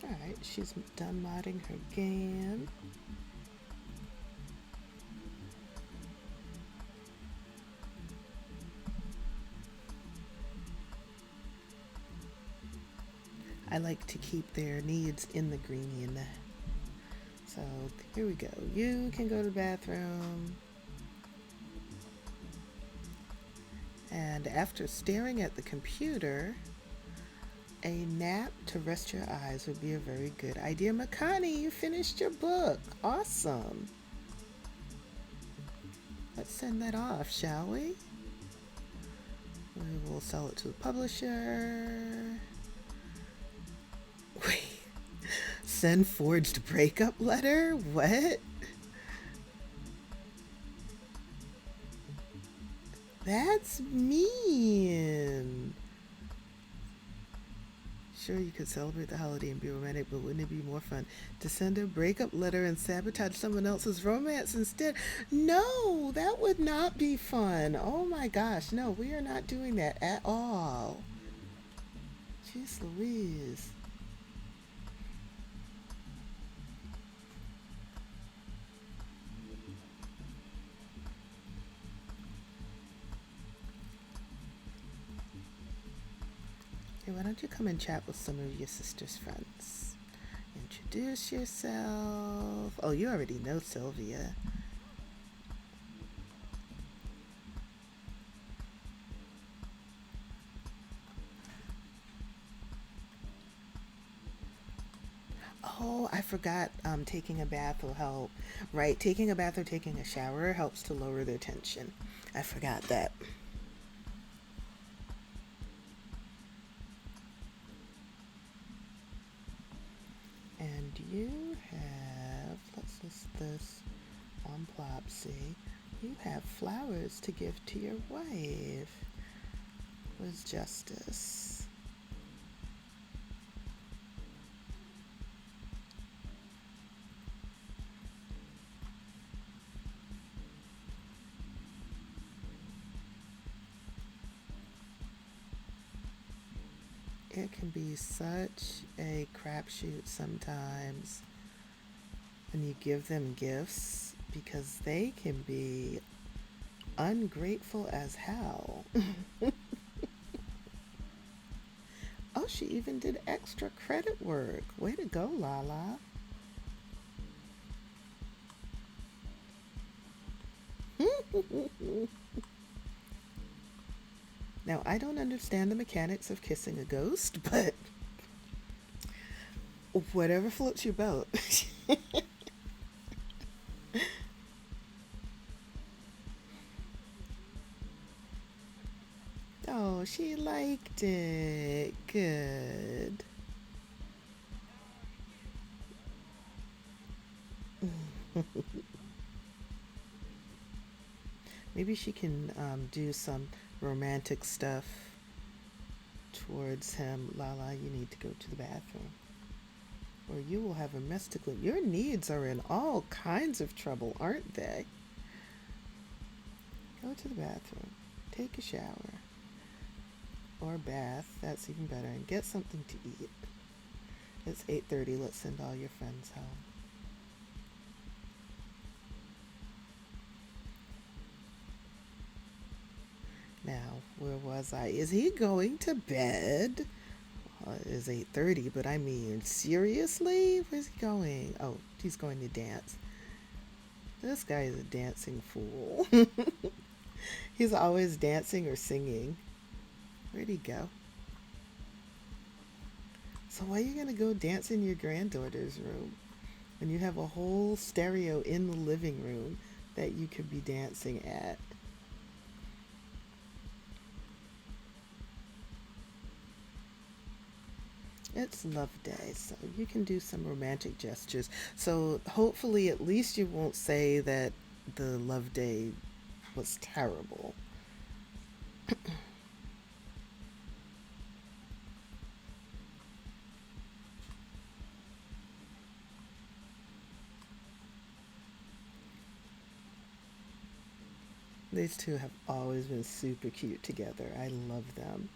Alright, she's done modding her game. I like to keep their needs in the green. So here we go. You can go to the bathroom. And after staring at the computer, a nap to rest your eyes would be a very good idea. Makani, you finished your book. Awesome. Let's send that off, shall we? We will sell it to the publisher. Wait. Send forged breakup letter? What? That's mean. Sure, you could celebrate the holiday and be romantic, but wouldn't it be more fun to send a breakup letter and sabotage someone else's romance instead? No, that would not be fun. Oh my gosh, no, we are not doing that at all. Jeez Louise. Hey, why don't you come and chat with some of your sister's friends? Introduce yourself. Oh, you already know Sylvia. Oh, I forgot. Taking a bath will help. Right, taking a bath or taking a shower helps to lower their tension. I forgot that. And you have, let's list this on Plopsy. You have flowers to give to your wife. Where's Justice? It can be such a crapshoot sometimes when you give them gifts because they can be ungrateful as hell. Oh, she even did extra credit work. Way to go, Lala. Now, I don't understand the mechanics of kissing a ghost, but whatever floats your boat. Oh, she liked it. Good. Maybe she can do some romantic stuff towards him. Lala, you need to go to the bathroom. Or you will have a mess to clean. Your needs are in all kinds of trouble, aren't they? Go to the bathroom. Take a shower. Or bath. That's even better. And get something to eat. It's 8:30. Let's send all your friends home. Now, where was I? Is he going to bed? It's 8:30, but I mean, seriously? Where's he going? Oh, he's going to dance. This guy is a dancing fool. He's always dancing or singing. Where'd he go? So why are you going to go dance in your granddaughter's room when you have a whole stereo in the living room that you could be dancing at? It's love day, so you can do some romantic gestures. So hopefully, at least you won't say that the love day was terrible. These two have always been super cute together. I love them.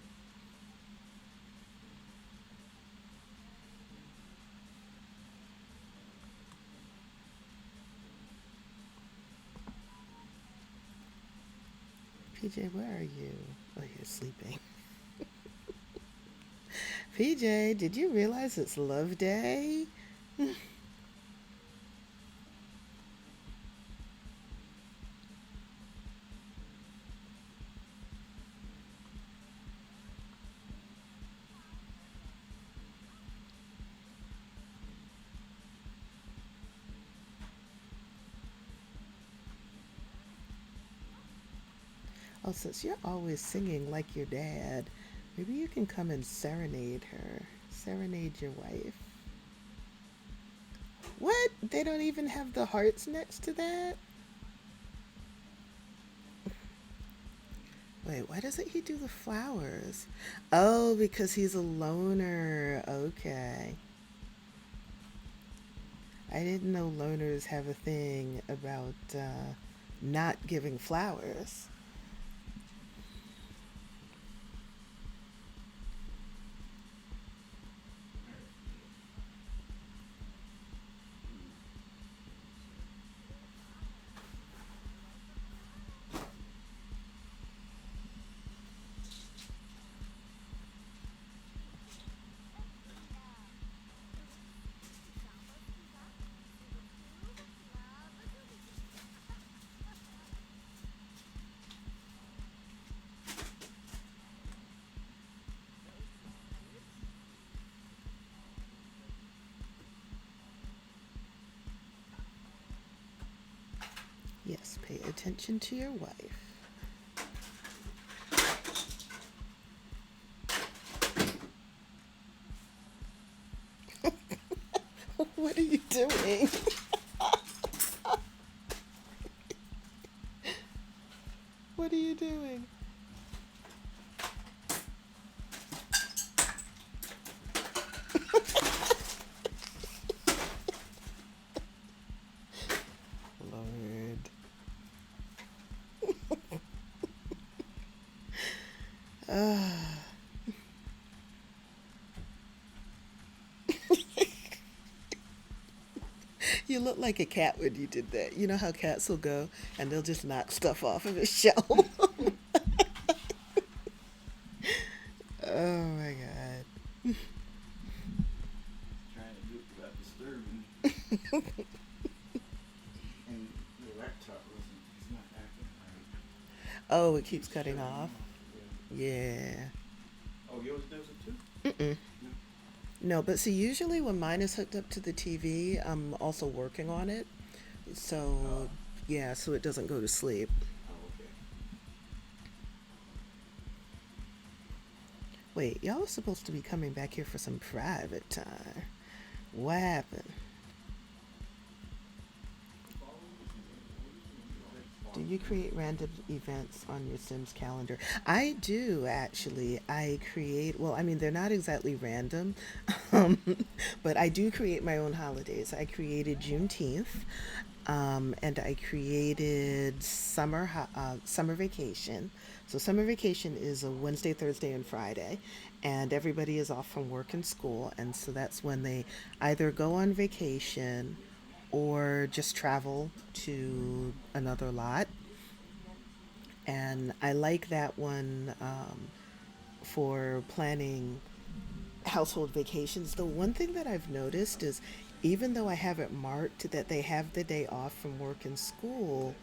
PJ, where are you? Oh, you're sleeping. PJ, did you realize it's love day? Oh, since you're always singing like your dad, maybe you can come and serenade her. Serenade your wife. What? They don't even have the hearts next to that? Wait, why doesn't he do the flowers? Oh, because he's a loner. Okay. I didn't know loners have a thing about not giving flowers. Yes, pay attention to your wife. What are you doing? What are you doing? Lord. Ah. You look like a cat when you did that. You know how cats will go and they'll just knock stuff off of its shelf? Oh my god. Trying to do it without disturbing. And the laptop wasn't, it's not acting right. Oh, it keeps It's cutting shutting off. off. Yeah. Yeah. Oh, yours does it too? Mm-mm. No. No, but see, usually when mine is hooked up to the TV, I'm also working on it. Oh. So, yeah, so it doesn't go to sleep. Oh, okay. Wait, y'all are supposed to be coming back here for some private time. What happened? Do you create random events on your Sims calendar? I do actually. I create, well, I mean, they're not exactly random, um, but I do create my own holidays. I created Juneteenth, and I created summer vacation. So summer vacation is a Wednesday, Thursday, and Friday, and everybody is off from work and school, and so that's when they either go on vacation or just travel to another lot. And I like that one for planning household vacations. The one thing that I've noticed is even though I have it marked that they have the day off from work and school,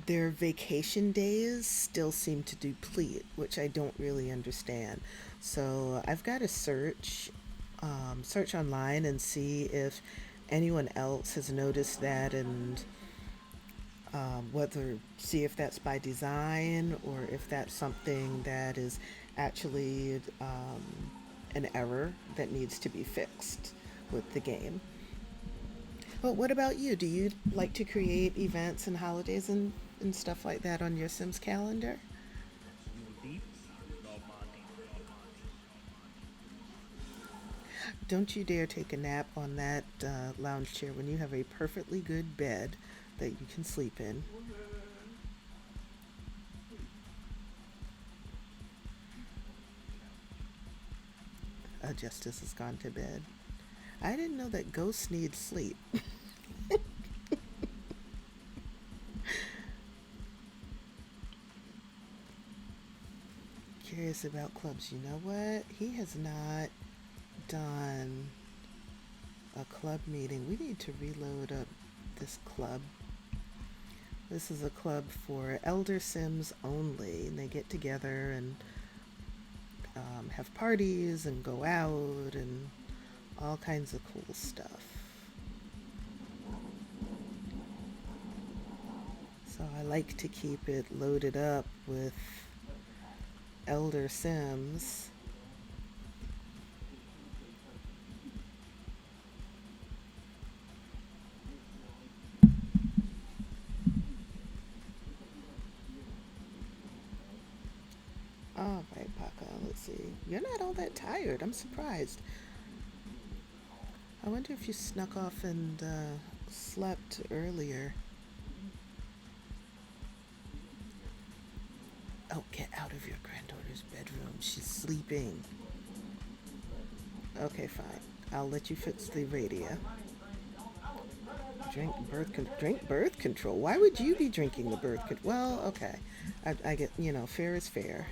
their vacation days still seem to deplete, which I don't really understand. So I've got to search online and see if anyone else has noticed that, and whether see if that's by design or if that's something that is actually an error that needs to be fixed with the game. But what about you? Do you like to create events and holidays and stuff like that on your Sims calendar? Don't you dare take a nap on that lounge chair when you have a perfectly good bed that you can sleep in. Justice has gone to bed. I didn't know that ghosts need sleep. Curious about clubs. You know what? He has not done a club meeting. We need to reload up this club. This is a club for elder Sims only, and they get together and have parties and go out and all kinds of cool stuff. So I like to keep it loaded up with elder Sims. All right, Paka, let's see. You're not all that tired. I'm surprised. I wonder if you snuck off and slept earlier. Oh, get out of your granddaughter's bedroom. She's sleeping. Okay, fine. I'll let you fix the radio. Drink birth control. Why would you be drinking the birth control? Well, okay. I get, fair is fair.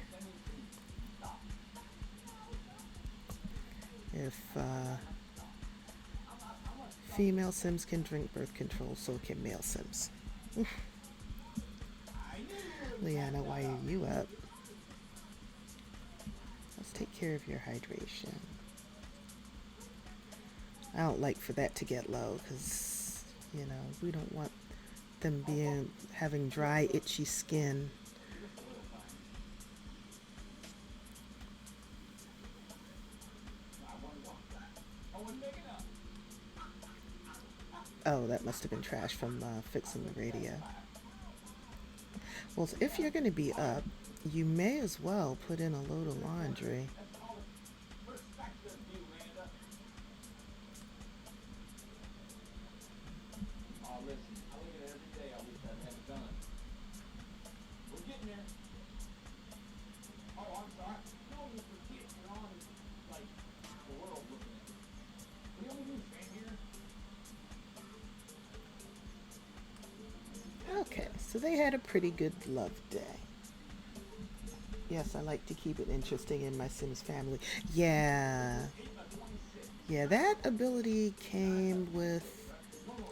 If female Sims can drink birth control, so can male Sims. Liana, why are you up? Let's take care of your hydration. I don't like for that to get low because, we don't want them being having dry, itchy skin. Oh, that must have been trash from fixing the radio. Well, if you're going to be up, you may as well put in a load of laundry. Okay, so they had a pretty good love day. Yes, I like to keep it interesting in my Sims family. Yeah, yeah, that ability came with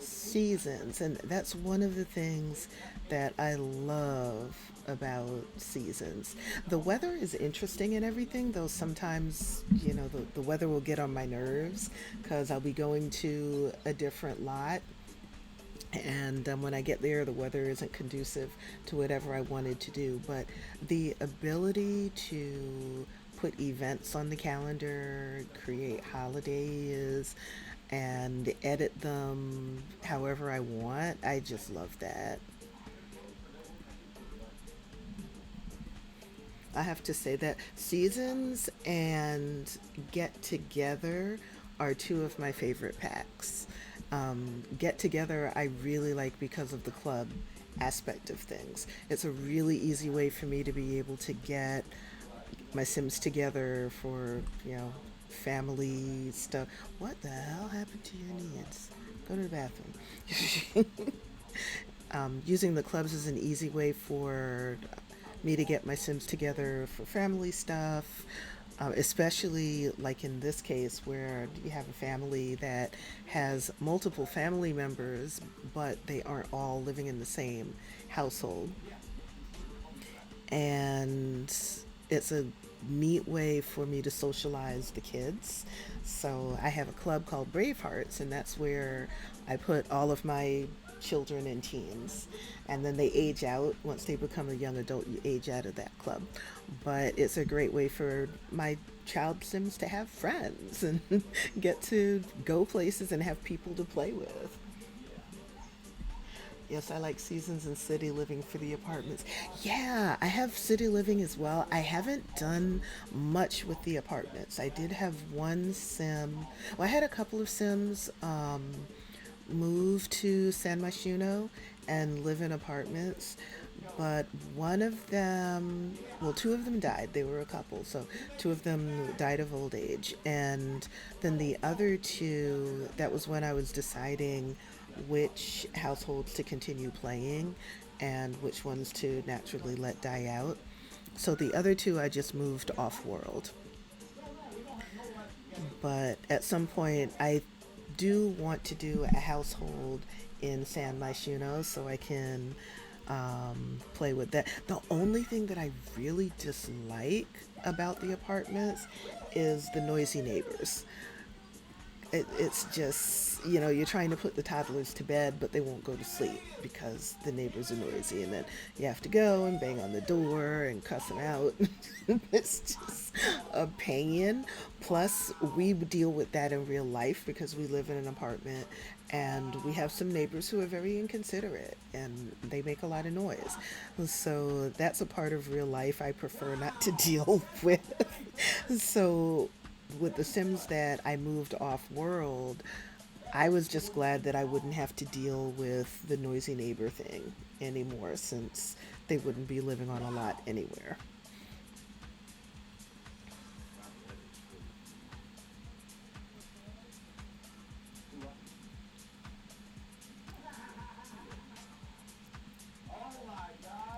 seasons, and that's one of the things that I love about seasons. The weather is interesting and everything, though sometimes, the weather will get on my nerves because I'll be going to a different lot. And when I get there, the weather isn't conducive to whatever I wanted to do. But the ability to put events on the calendar, create holidays, and edit them however I want, I just love that. I have to say that seasons and get together are two of my favorite packs. Get together, I really like because of the club aspect of things. It's a really easy way for me to be able to get my Sims together for, family stuff. What the hell happened to your needs? Go to the bathroom. Using the clubs is an easy way for me to get my Sims together for family stuff, especially like in this case where you have a family that has multiple family members, but they aren't all living in the same household. And it's a neat way for me to socialize the kids. So I have a club called Bravehearts, and that's where I put all of my children and teens. And then they age out. Once they become a young adult, you age out of that club. But it's a great way for my child Sims to have friends and get to go places and have people to play with. Yes, I like seasons and city living for the apartments. Yeah, I have city living as well. I haven't done much with the apartments. I did have one sim. Well, I had a couple of sims move to San Myshuno and live in apartments. But one of them, well, two of them died. They were a couple, so two of them died of old age. And then the other two, that was when I was deciding which households to continue playing and which ones to naturally let die out. So the other two I just moved off world. But at some point, I do want to do a household in San Myshuno so I can play with that. The only thing that I really dislike about the apartments is the noisy neighbors. It's just, you're trying to put the toddlers to bed, but they won't go to sleep because the neighbors are noisy. And then you have to go and bang on the door and cuss them out. It's just a pain. Plus, we deal with that in real life because we live in an apartment and we have some neighbors who are very inconsiderate and they make a lot of noise. So that's a part of real life I prefer not to deal with. So with the Sims that I moved off world, I was just glad that I wouldn't have to deal with the noisy neighbor thing anymore since they wouldn't be living on a lot anywhere.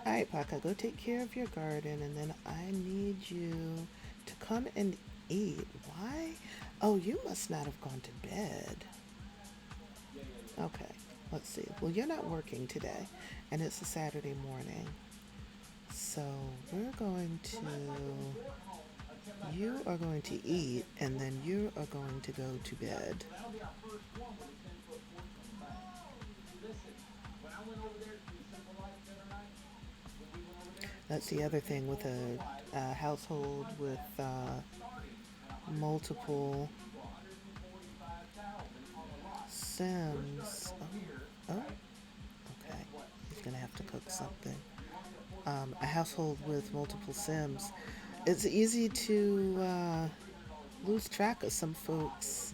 All right, Paka, go take care of your garden, and then I need you to come and eat. Why? Oh, you must not have gone to bed. Okay, let's see. Well, you're not working today, and it's a Saturday morning. So we're going to, you are going to eat, and then you are going to go to bed. That's the other thing with a household with multiple Sims. Oh, okay. He's gonna have to cook something. A household with multiple Sims. It's easy to lose track of some folks'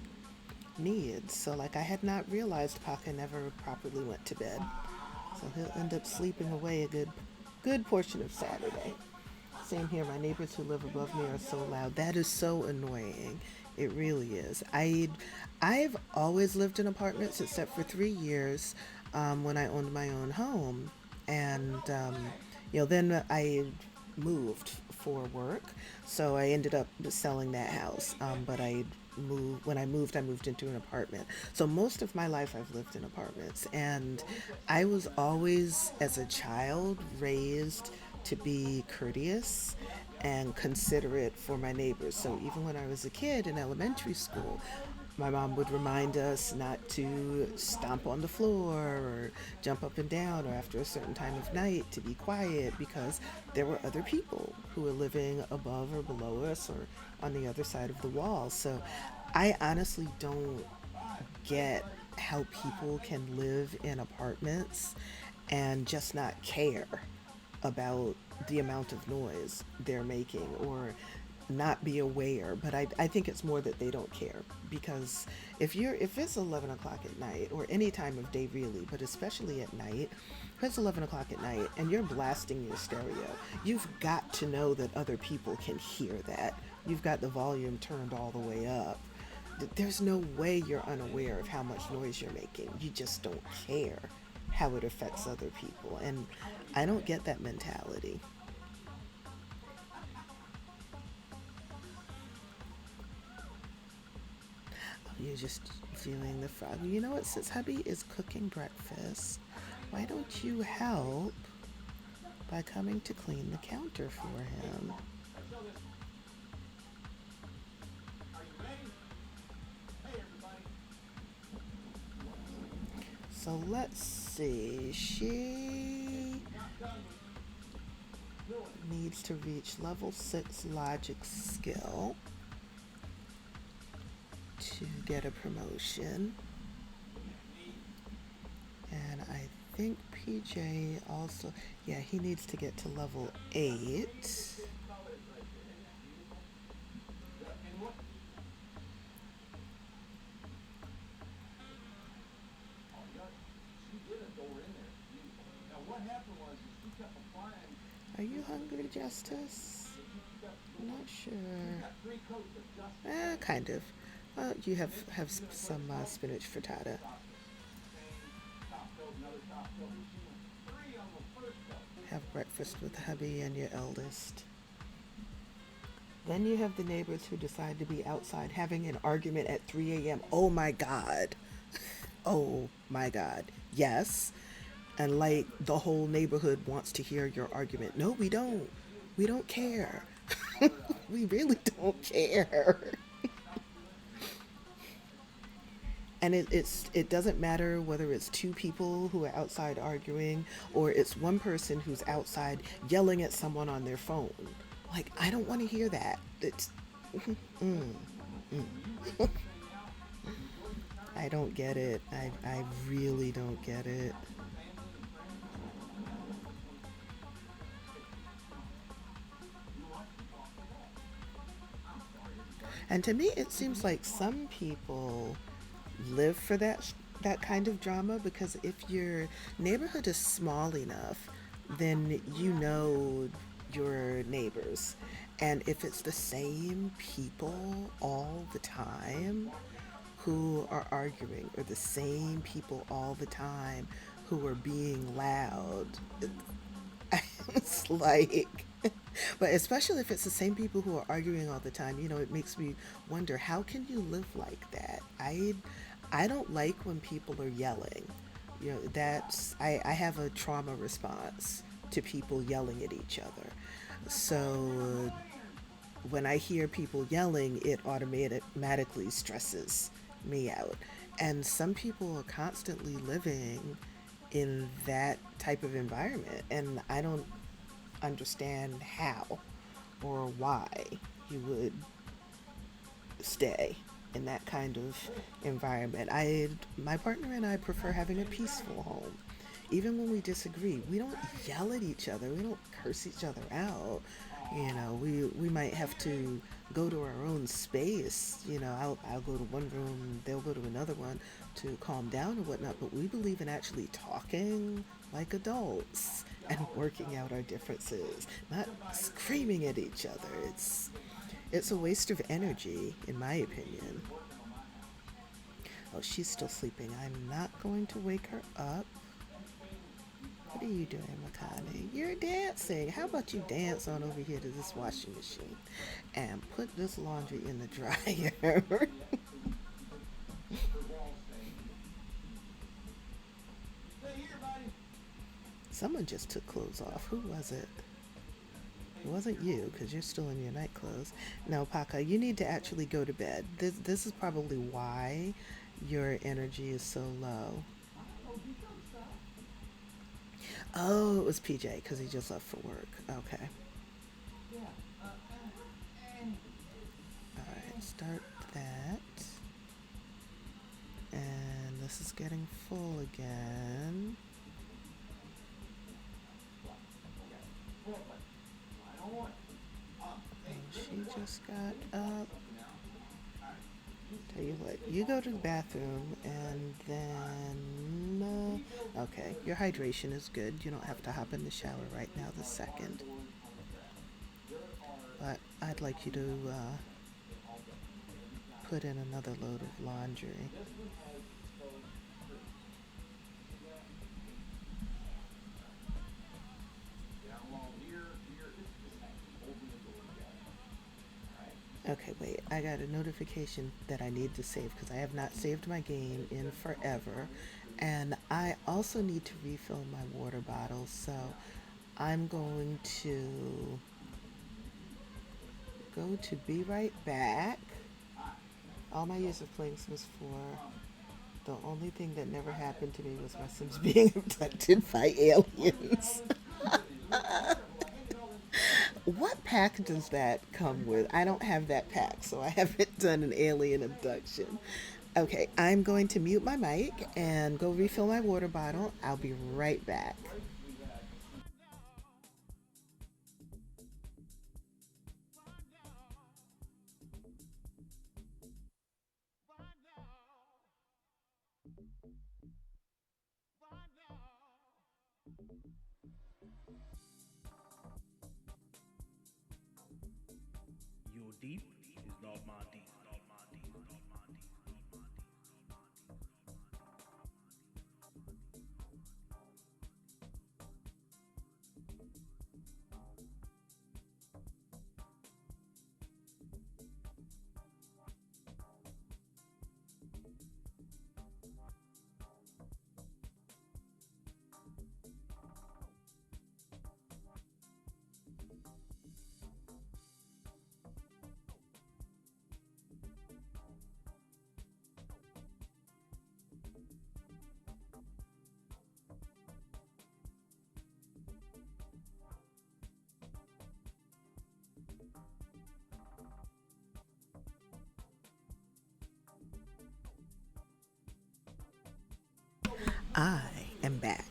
needs. So, like, I had not realized Paka never properly went to bed. So he'll end up sleeping away a good portion of Saturday. Same here. My neighbors who live above me are so loud. That is so annoying. It really is. I've always lived in apartments except for 3 years when I owned my own home, and then I moved for work, so I ended up selling that house. But I moved when I moved into an apartment. So most of my life I've lived in apartments, and I was always, as a child, raised to be courteous and considerate for my neighbors. So even when I was a kid in elementary school, my mom would remind us not to stomp on the floor or jump up and down, or after a certain time of night to be quiet because there were other people who were living above or below us or on the other side of the wall. So I honestly don't get how people can live in apartments and just not care about the amount of noise they're making, or not be aware. But I think it's more that they don't care, because if it's 11 o'clock at night, or any time of day really, but especially at night, if it's 11 o'clock at night and you're blasting your stereo, you've got to know that other people can hear that. You've got the volume turned all the way up. There's no way you're unaware of how much noise you're making. You just don't care how it affects other people. And I don't get that mentality. You're just viewing the frog. You know what? Since hubby is cooking breakfast, why don't you help by coming to clean the counter for him? So let's see. She needs to reach level 6 logic skill to get a promotion. And I think PJ also, yeah, he needs to get to level 8. Are you hungry, Justice? I'm not sure. Kind of. You have some spinach frittata. Have breakfast with hubby and your eldest. Then you have the neighbors who decide to be outside having an argument at 3 a.m. Oh my God. Oh my God. Yes. And like the whole neighborhood wants to hear your argument. No, we don't. We don't care. We really don't care. And it doesn't matter whether it's two people who are outside arguing, or it's one person who's outside yelling at someone on their phone. Like, I don't want to hear that. It's mm, mm. I don't get it. I really don't get it. And to me, it seems like some people live for that kind of drama, because if your neighborhood is small enough, then you know your neighbors. And if it's the same people all the time who are arguing, or the same people all the time who are being loud, it's like, but especially if it's the same people who are arguing all the time, it makes me wonder, how can you live like that? I don't like when people are yelling. I have a trauma response to people yelling at each other. So when I hear people yelling, it automatically stresses me out. And some people are constantly living in that type of environment, and understand how or why you would stay in that kind of environment. My partner and I prefer having a peaceful home. Even when we disagree, we don't yell at each other. We don't curse each other out. We might have to go to our own space. I'll go to one room, they'll go to another one to calm down or whatnot. But we believe in actually talking like adults and working out our differences, not screaming at each other. It's a waste of energy, in my opinion. Oh, she's still sleeping. I'm not going to wake her up. What are you doing, Makani? You're dancing. How about you dance on over here to this washing machine and put this laundry in the dryer? Someone just took clothes off. Who was it? It wasn't you, because you're still in your night clothes. No, Paka, you need to actually go to bed. This is probably why your energy is so low. Oh, it was PJ, because he just left for work. Okay. Alright, start that. And this is getting full again. And she just got up. Tell you what, you go to the bathroom and then. Okay, your hydration is good. You don't have to hop in the shower right now, this second. But I'd like you to put in another load of laundry. Okay, wait. I got a notification that I need to save because I have not saved my game in forever. And I also need to refill my water bottle. So I'm going to go to be right back. All my years of playing Sims 4, the only thing that never happened to me was my Sims being abducted by aliens. What pack does that come with? I don't have that pack, so I haven't done an alien abduction. Okay, I'm going to mute my mic and go refill my water bottle. I'll be right back. Your deep is not my deep. Not my deep. Not my deep. Not my deep. I am back.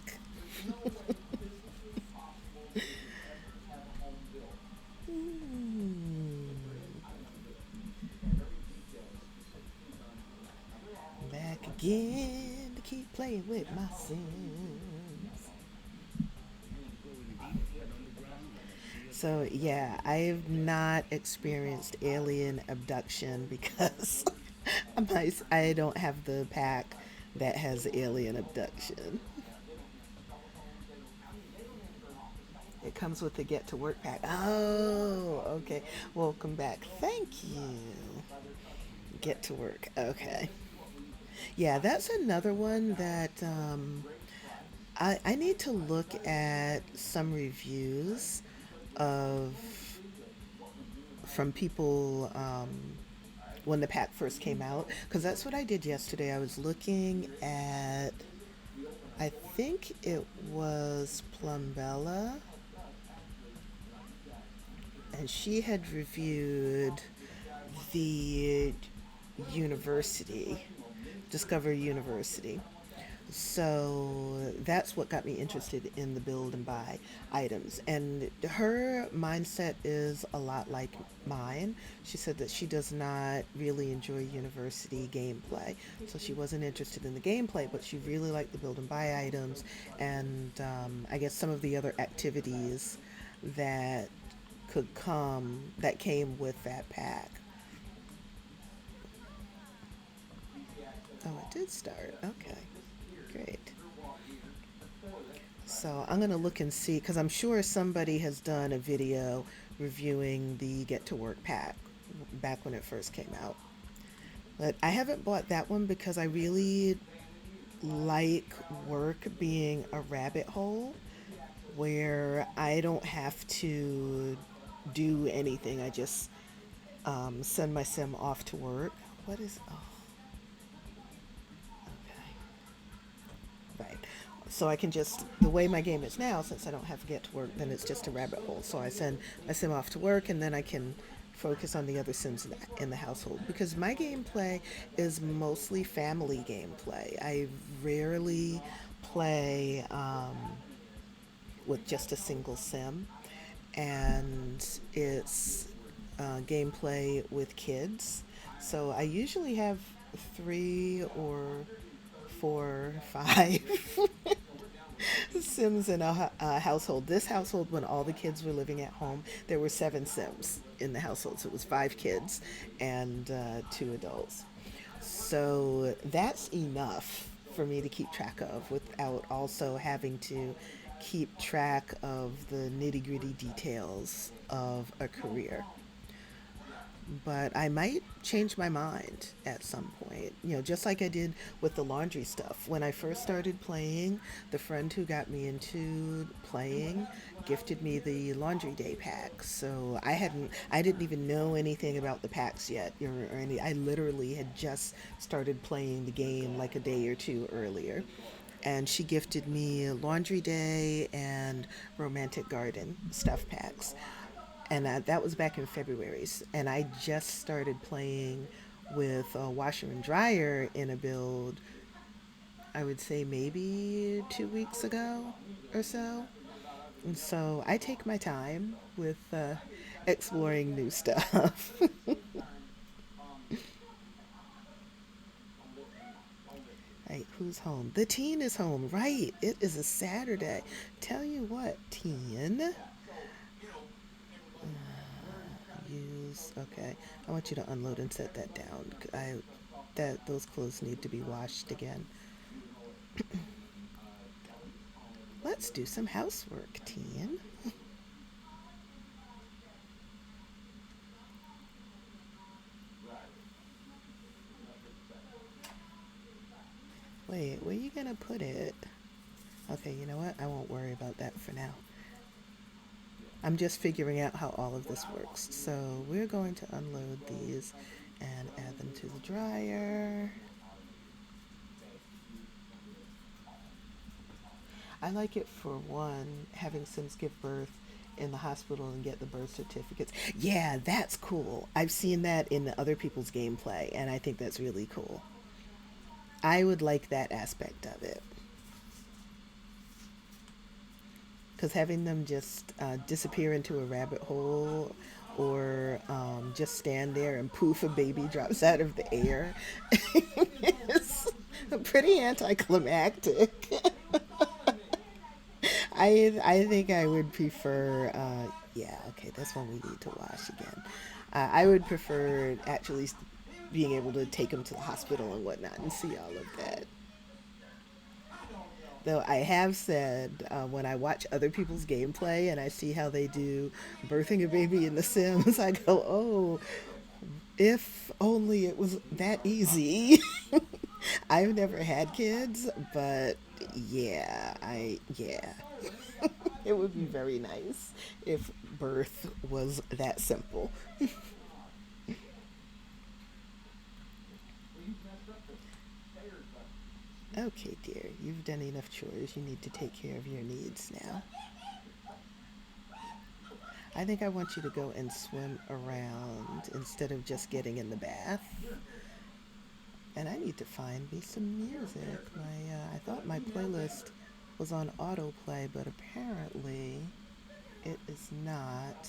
Hmm. Back again to keep playing with my Sims. So yeah, I've not experienced alien abduction because I don't have the pack that has alien abduction. It comes with the get to work pack. Oh, okay. Welcome back. Thank you. Get to work. Okay. Yeah, that's another one that I need to look at some reviews of from people when the pack first came out because that's what I did yesterday. I was looking at I think it was Plumbella and she had reviewed the university, Discover University. So that's what got me interested in the build and buy items. And her mindset is a lot like mine. She said that she does not really enjoy university gameplay. So she wasn't interested in the gameplay, but she really liked the build and buy items and I guess some of the other activities that that came with that pack. Oh, it did start. Okay, great. So I'm going to look and see because I'm sure somebody has done a video reviewing the Get to Work pack back when it first came out. But I haven't bought that one because I really like work being a rabbit hole where I don't have to do anything. I just send my sim off to work. What is. Oh, okay. Right. So I can just, the way my game is now, since I don't have to get to work, then it's just a rabbit hole. So I send my sim off to work and then I can focus on the other sims in the household. Because my gameplay is mostly family gameplay. I rarely play with just a single sim. And it's gameplay with kids. So I usually have 3 or 4, 5 Sims in a household. This household, when all the kids were living at home, there were 7 Sims in the household. So it was 5 kids and 2 adults. So that's enough for me to keep track of without also having to keep track of the nitty gritty details of a career. But I might change my mind at some point. Just like I did with the laundry stuff. When I first started playing, the friend who got me into playing gifted me the laundry day pack. So I didn't even know anything about the packs yet or any. I literally had just started playing the game like a day or two earlier. And she gifted me laundry day and romantic garden stuff packs, and that was back in February. And I just started playing with a washer and dryer in a build, I would say maybe 2 weeks ago or so. And so I take my time with exploring new stuff. Right, who's home? The teen is home, right? It is a Saturday. Tell you what, teen. Use okay. I want you to unload and set that down. Those clothes need to be washed again. Let's do some housework, teen. Wait, where you gonna put it? Okay, you know what? I won't worry about that for now. I'm just figuring out how all of this works. So we're going to unload these and add them to the dryer. I like it for one, having Sims give birth in the hospital and get the birth certificates. Yeah, that's cool. I've seen that in other people's gameplay, and I think that's really cool. I would like that aspect of it. Because having them just disappear into a rabbit hole or just stand there and poof, a baby drops out of the air is pretty anticlimactic. I think I would prefer, yeah, okay, that's one we need to wash again. I would prefer actually being able to take them to the hospital and whatnot and see all of that. Though I have said when I watch other people's gameplay and I see how they do birthing a baby in The Sims, I go, oh, if only it was that easy. I've never had kids, but yeah. It would be very nice if birth was that simple. Okay, dear, you've done enough chores. You need to take care of your needs now. I think I want you to go and swim around instead of just getting in the bath. And I need to find me some music. I thought my playlist was on autoplay, but apparently it is not.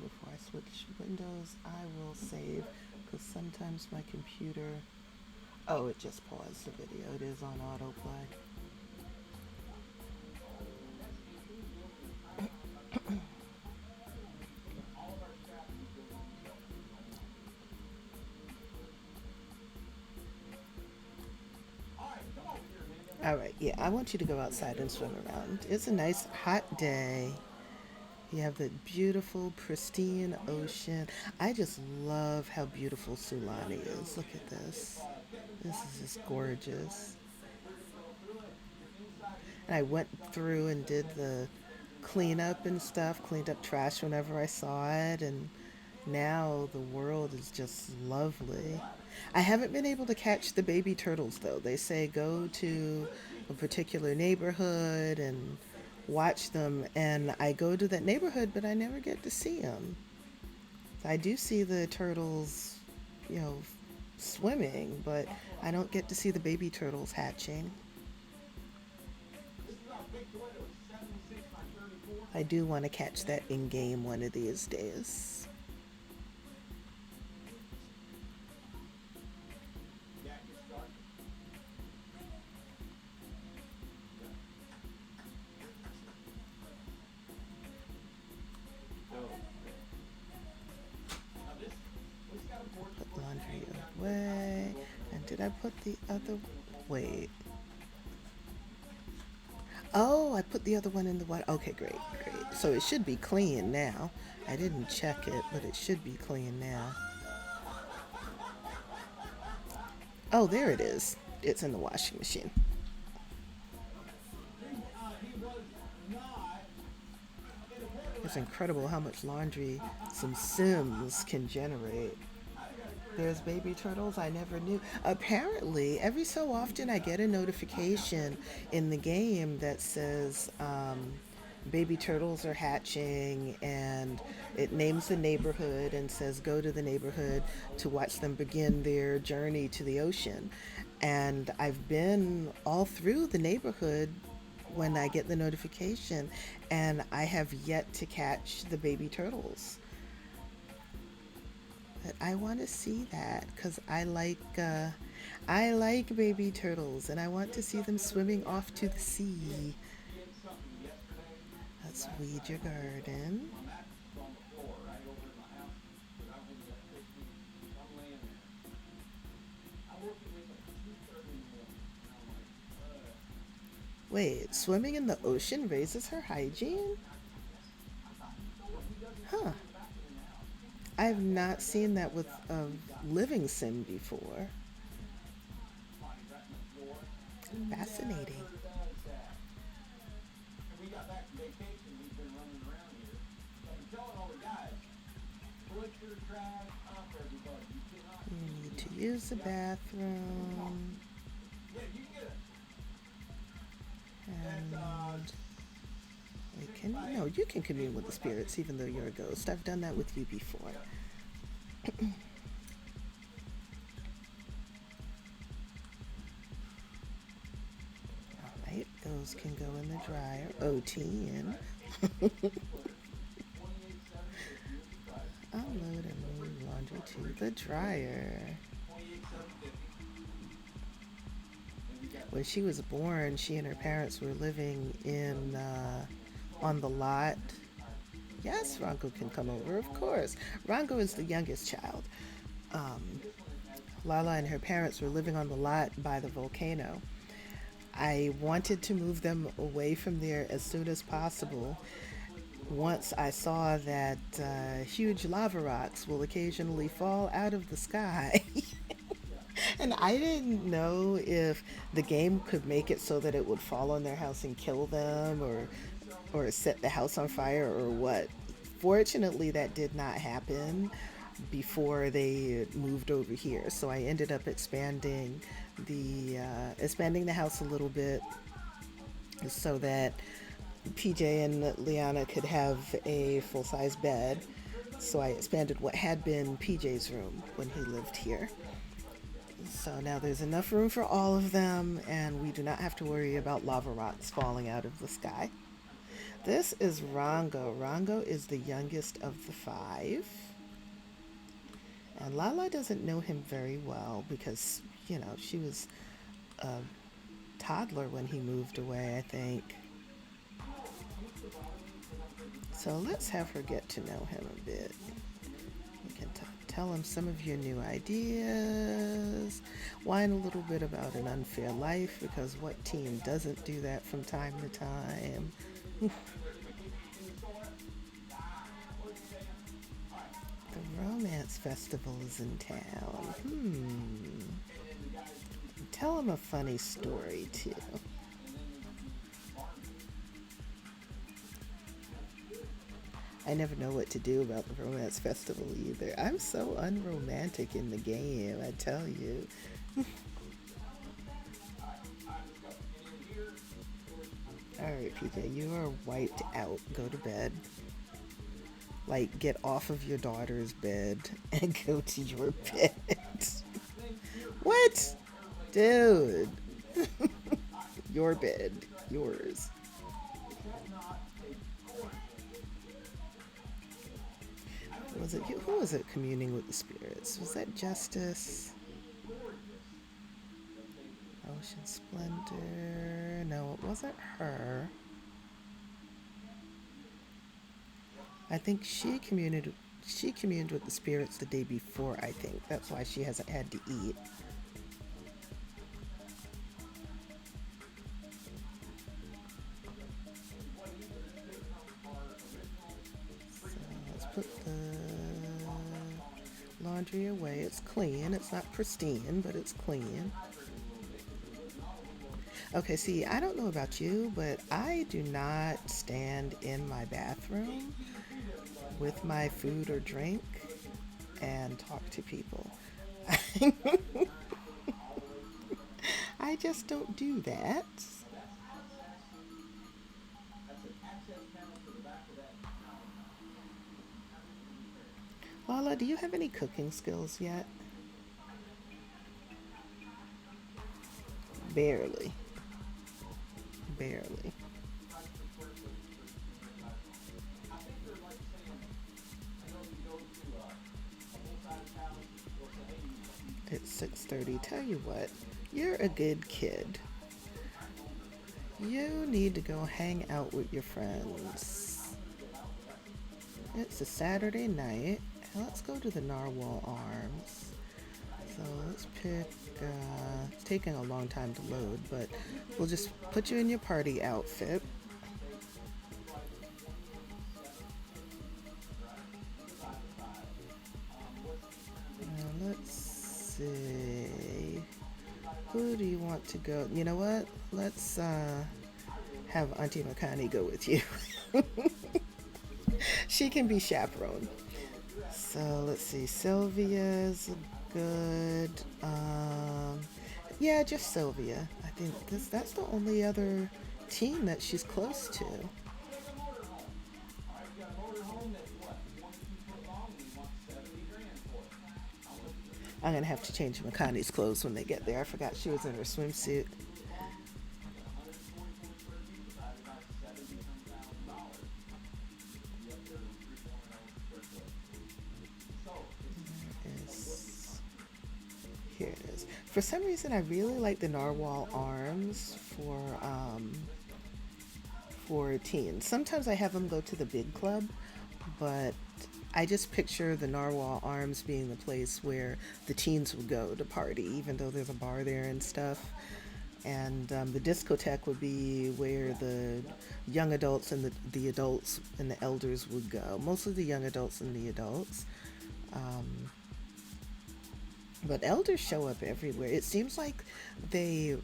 Before I switch windows, I will save because sometimes my computer. Oh, it just paused the video. It is on autoplay. All right, yeah, I want you to go outside and swim around. It's a nice hot day. You have the beautiful, pristine ocean. I just love how beautiful Sulani is. Look at this. This is just gorgeous. And I went through and did the cleanup and stuff, cleaned up trash whenever I saw it, and now the world is just lovely. I haven't been able to catch the baby turtles though. They say go to a particular neighborhood and watch them, and I go to that neighborhood, but I never get to see them. I do see the turtles, you know, swimming, but I don't get to see the baby turtles hatching. I do want to catch that in game one of these days. Put laundry away. And did I put the other? Wait. Oh, I put the other one in the water. Okay, great, great. So it should be clean now. I didn't check it, but it should be clean now. Oh, there it is. It's in the washing machine. It's incredible how much laundry some Sims can generate. There's baby turtles I never knew. Apparently, every so often I get a notification in the game that says baby turtles are hatching, and it names the neighborhood and says go to the neighborhood to watch them begin their journey to the ocean. And I've been all through the neighborhood when I get the notification, and I have yet to catch the baby turtles. But I want to see that because I like baby turtles, and I want to see them swimming off to the sea. Let's weed your garden. Wait, swimming in the ocean raises her hygiene? Huh. I have not seen that with a living sim before. Fascinating. You need to use the bathroom. And you can commune with the spirits even though you're a ghost. I've done that with you before. Alright, those can go in the dryer. OT in. Unload and move laundry to the dryer. When she was born, she and her parents were living in on the lot. Yes, Rongo can come over, of course. Rongo is the youngest child. Lala and her parents were living on the lot by the volcano. I wanted to move them away from there as soon as possible. Once I saw that huge lava rocks will occasionally fall out of the sky. And I didn't know if the game could make it so that it would fall on their house and kill them, or set the house on fire or what. Fortunately, that did not happen. before they moved over here. So I ended up expanding the house a little bit so that PJ and Liana could have a full size bed. So I expanded what had been PJ's room when he lived here. So now there's enough room for all of them, and we do not have to worry about lava rocks falling out of the sky. This is Rango. Rango is the youngest of the five. And Lala doesn't know him very well because, she was a toddler when he moved away, I think. So let's have her get to know him a bit. You can tell him some of your new ideas, whine a little bit about an unfair life, because what teen doesn't do that from time to time? The romance festival is in town. Tell him a funny story, too. I never know what to do about the romance festival either. I'm so unromantic in the game, I tell you. Alright, PJ, you are wiped out. Go to bed. Like, get off of your daughter's bed and go to your bed. What? Dude. Your bed. Yours. Who was it communing with the spirits? Was that Justice? Ocean Splendor. No, it wasn't her. I think she communed with the spirits the day before, I think. That's why she hasn't had to eat. So let's put the laundry away. It's clean. It's not pristine, but it's clean. Okay, see, I don't know about you, but I do not stand in my bathroom with my food or drink and talk to people. I just don't do that. Lala, do you have any cooking skills yet? Barely. Barely. It's 6:30. Tell you what, you're a good kid. You need to go hang out with your friends. It's a Saturday night. Let's go to the Narwhal Arms. So let's pick, it's taking a long time to load, but we'll just put you in your party outfit. Now let's see. Who do you want to go? You know what? Let's have Auntie Makani go with you. She can be chaperone. So let's see. Sylvia's good. Yeah, just Sylvia. I think that's the only other teen that she's close to. I'm gonna have to change Makani's clothes when they get there. I forgot she was in her swimsuit. Here it is. For some reason, I really like the Narwhal Arms for teens. Sometimes I have them go to the big club, but I just picture the Narwhal Arms being the place where the teens would go to party, even though there's a bar there and stuff. And the discotheque would be where the young adults and the adults and the elders would go. Mostly the young adults and the adults. But elders show up everywhere. It seems like they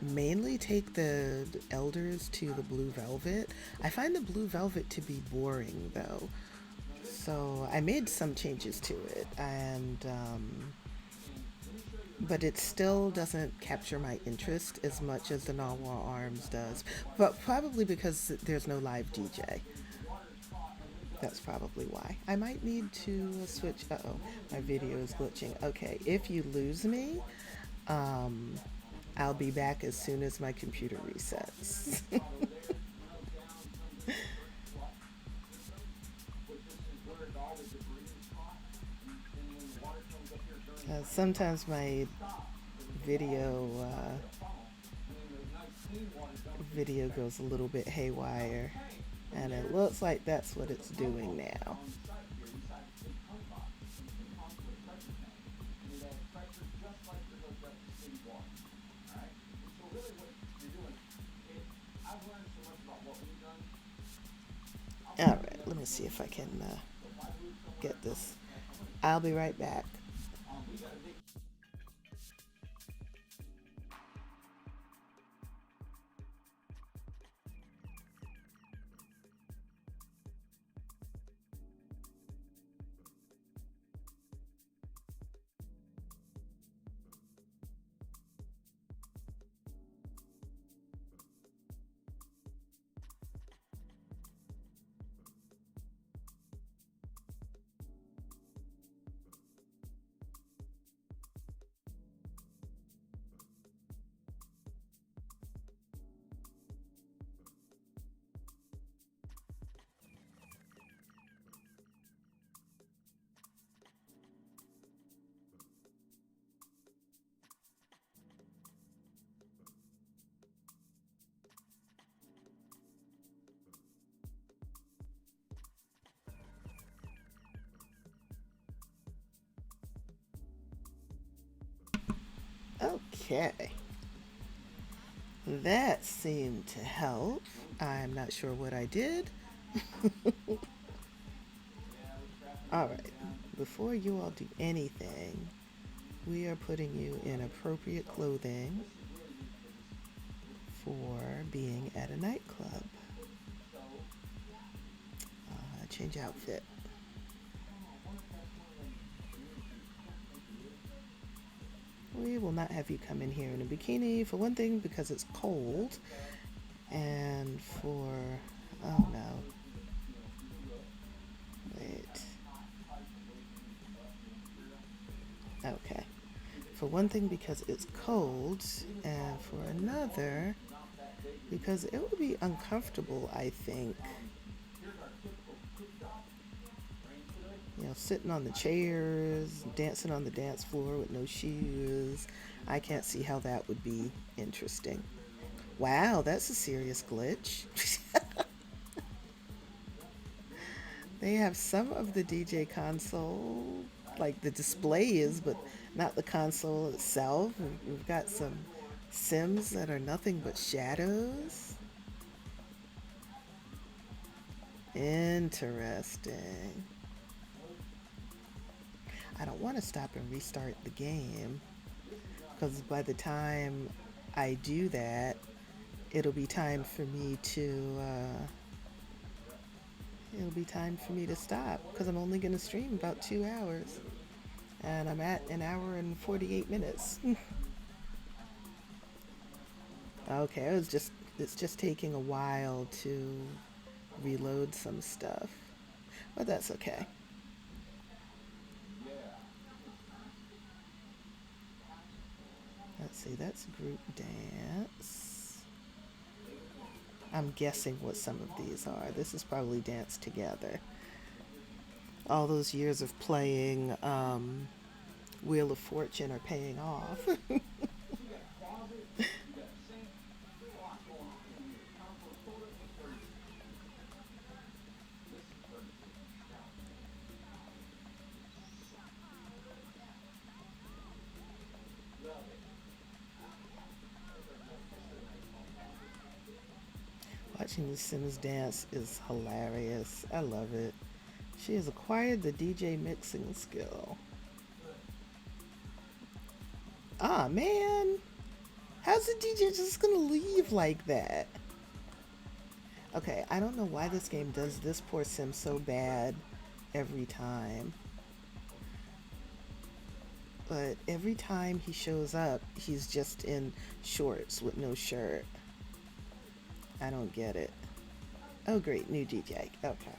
mainly take the elders to the Blue Velvet. I find the Blue Velvet to be boring, though. So I made some changes to it, and but it still doesn't capture my interest as much as the Narwhal Arms does. But probably because there's no live DJ. That's probably why. I might need to switch. Uh-oh, my video is glitching. Okay, if you lose me, um, I'll be back as soon as my computer resets. Sometimes my video video goes a little bit haywire, and it looks like that's what it's doing now. All right, let me see if I can get this. I'll be right back. Okay. That seemed to help. I'm not sure what I did. All right. Before you all do anything, we are putting you in appropriate clothing for being at a nightclub. Change outfit. We will not have you come in here in a bikini, for one thing, because it's cold, and for, oh no, wait, okay, for one thing because it's cold, and for another because it would be uncomfortable, I think, you know, sitting on the chairs, dancing on the dance floor with no shoes. I can't see how that would be interesting. Wow, that's a serious glitch. They have some of the DJ console, like the display is, but not the console itself. We've got some Sims that are nothing but shadows. Interesting. I don't want to stop and restart the game, because by the time I do that, it'll be time for me to stop, because I'm only going to stream about 2 hours, and I'm at 1 hour and 48 minutes. Okay, it's just taking a while to reload some stuff, but that's okay. Let's see, that's group dance. I'm guessing what some of these are. This is probably dance together. All those years of playing Wheel of Fortune are paying off. Watching the Sims dance is hilarious. I love it. She has acquired the DJ mixing skill. Ah, man. How's the DJ just gonna leave like that? Okay, I don't know why this game does this poor Sim so bad every time. But every time he shows up, he's just in shorts with no shirt. I don't get it. Oh, great, new DJ. Okay.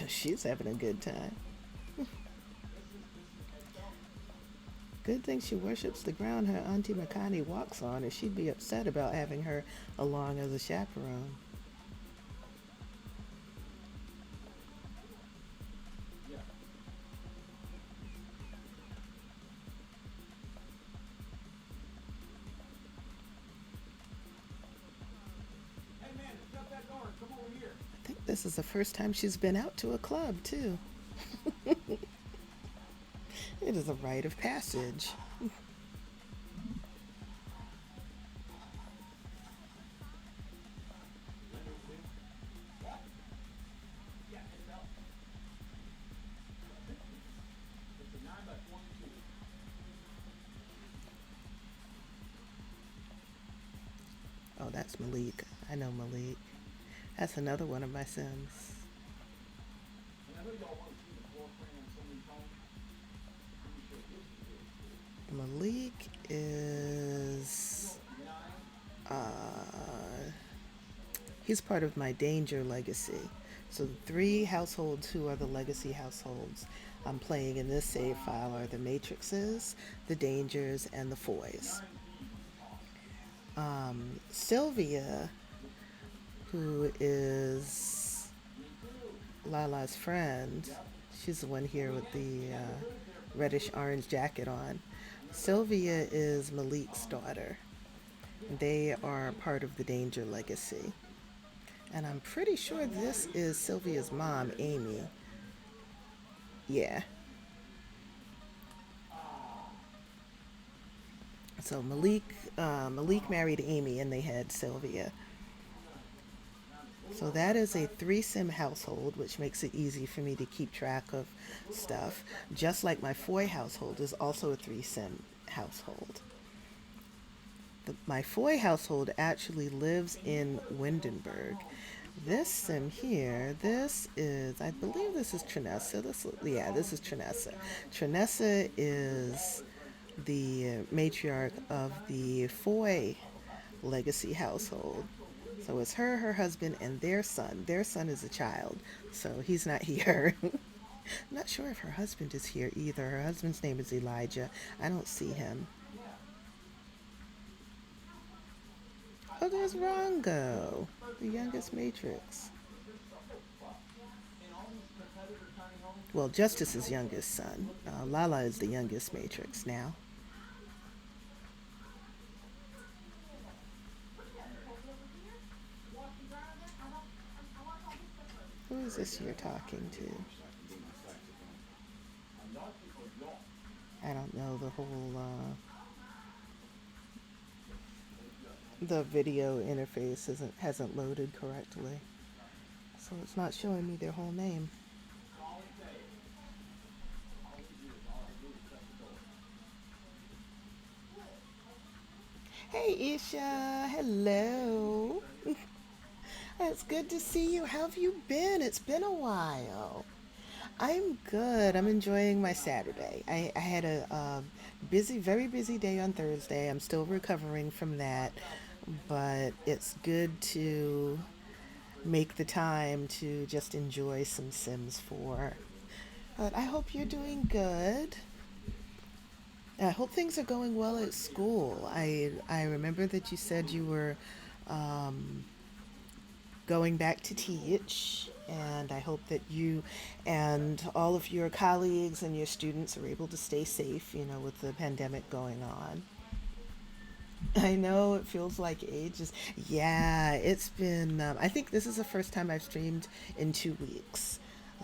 She's having a good time. Good thing she worships the ground her Auntie Makani walks on, or she'd be upset about having her along as a chaperone. I think this is the first time she's been out to a club, too. It is a rite of passage. Oh, that's Malik. I know Malik. That's another one of my Sims. Malik is he's part of my danger legacy. So the three households who are the legacy households I'm playing in this save file are the matrixes, the dangers, and the foys. Sylvia, who is Lala's friend, she's the one here with the reddish orange jacket on. Sylvia is Malik's daughter. They are part of the Danger Legacy. And I'm pretty sure this is Sylvia's mom, Amy. Yeah. So Malik married Amy and they had Sylvia. So that is a three-sim household, which makes it easy for me to keep track of stuff. Just like my Foy household is also a three-sim household. My Foy household actually lives in Windenburg. This sim here, this is, I believe this is Trinessa. This is Trinessa. Trinessa is the matriarch of the Foy legacy household. So it's her husband, and their son. Their son is a child, so he's not here. I'm not sure if her husband is here either. Her husband's name is Elijah. I don't see him. Oh, there's Rongo, the youngest matrix. Well, Justice's youngest son. Lala is the youngest matrix now. Who is this you're talking to? I don't know the whole, the video interface hasn't loaded correctly. So it's not showing me their whole name. Hey Isha, hello. It's good to see you. How have you been? It's been a while. I'm good. I'm enjoying my Saturday. I had a busy, very busy day on Thursday. I'm still recovering from that, but it's good to make the time to just enjoy some Sims 4. But I hope you're doing good. I hope things are going well at school. I remember that you said you were going back to teach, and I hope that you and all of your colleagues and your students are able to stay safe, with the pandemic going on. I know it feels like ages. Yeah, it's been. I think this is the first time I've streamed in 2 weeks.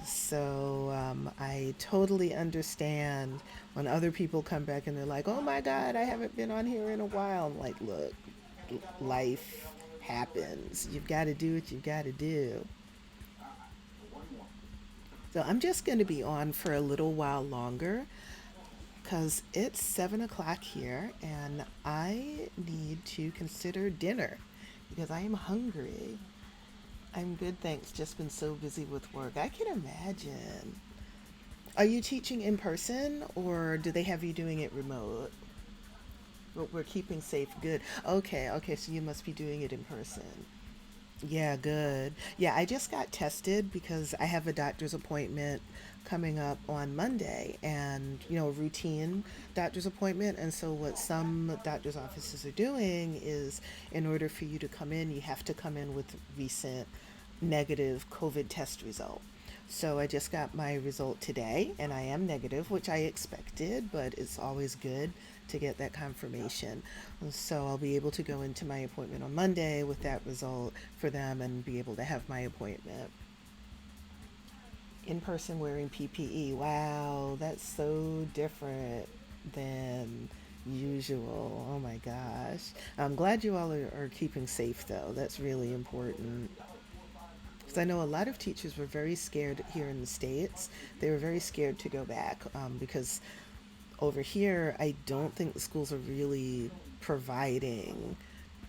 So I totally understand when other people come back and they're like, oh my God, I haven't been on here in a while. I'm like, look, life happens. You've got to do what you've got to do. So I'm just going to be on for a little while longer because it's 7 o'clock here and I need to consider dinner because I am hungry. I'm good, thanks. Just been so busy with work. I can imagine. Are you teaching in person or do they have you doing it remote? We're keeping safe. Good. Okay, okay, so you must be doing it in person. Yeah, good. Yeah, I just got tested because I have a doctor's appointment coming up on Monday and, a routine doctor's appointment. And so, what some doctor's offices are doing is in order for you to come in, you have to come in with recent negative COVID test result. So, I just got my result today and I am negative, which I expected, but it's always good to get that confirmation. So I'll be able to go into my appointment on Monday with that result for them and be able to have my appointment in person wearing PPE. Wow, that's so different than usual. Oh my gosh. I'm glad you all are keeping safe though. That's really important. Because I know a lot of teachers were very scared here in the States. They were very scared to go back because over here, I don't think the schools are really providing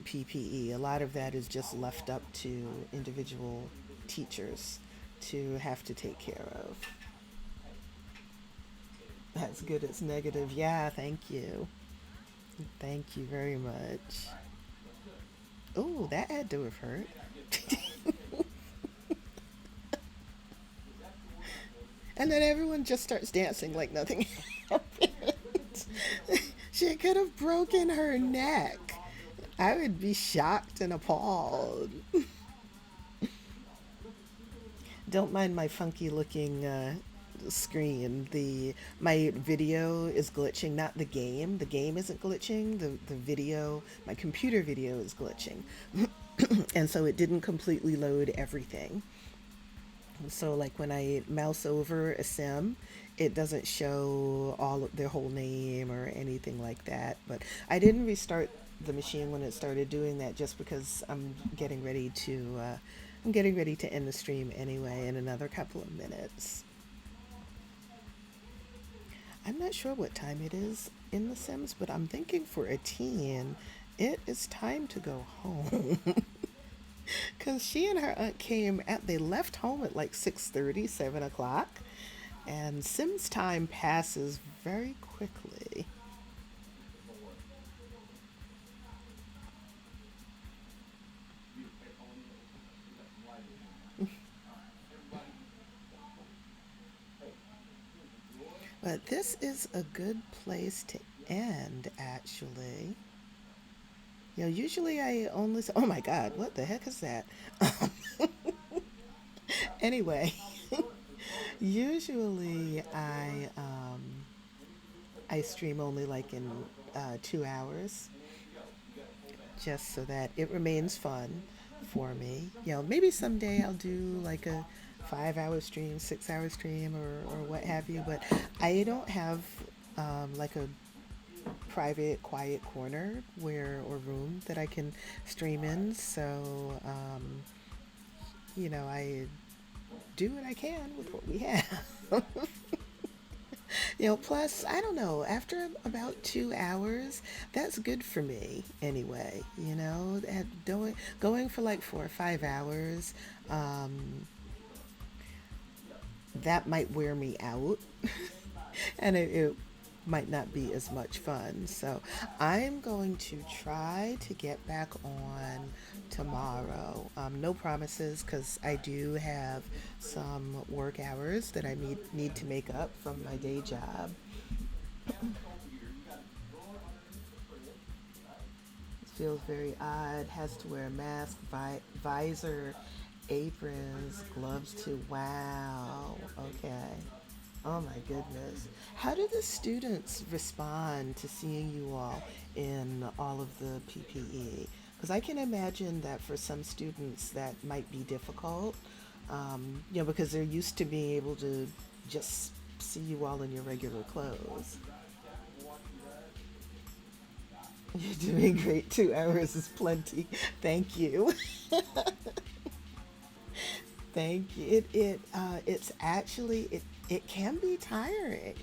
PPE. A lot of that is just left up to individual teachers to have to take care of. That's good. It's negative. Yeah, thank you. Thank you very much. Oh, that had to have hurt. And then everyone just starts dancing like nothing happened. She could have broken her neck. I would be shocked and appalled. Don't mind my funky looking screen. The my video is glitching, not the game. The game isn't glitching. The video, my computer video is glitching. And so it didn't completely load everything. So like when I mouse over a sim, it doesn't show all of their whole name or anything like that. But I didn't restart the machine when it started doing that just because I'm getting ready to end the stream anyway in another couple of minutes. I'm not sure what time it is in The Sims, but I'm thinking for a teen, it is time to go home. Cause she and her aunt they left home at like 6:30, 7 o'clock, and Sims time passes very quickly. But this is a good place to end, actually. Usually I only. Oh my God, what the heck is that? Anyway, usually I stream only like in 2 hours, just so that it remains fun for me. Maybe someday I'll do like a 5 hour stream, 6 hour stream, or what have you. But I don't have like a private, quiet corner or room that I can stream in. So, I do what I can with what we have. Plus, I don't know, after about 2 hours, that's good for me anyway. Going for like 4 or 5 hours, that might wear me out and it might not be as much fun. So I'm going to try to get back on tomorrow. No promises because I do have some work hours that I need to make up from my day job. It feels very odd. Has to wear a mask, visor, aprons, gloves too. Wow. Okay. Oh my goodness. How do the students respond to seeing you all in all of the PPE? Because I can imagine that for some students that might be difficult, because they're used to being able to just see you all in your regular clothes. You're doing great. 2 hours is plenty. Thank you. Thank you. It's actually it can be tiring,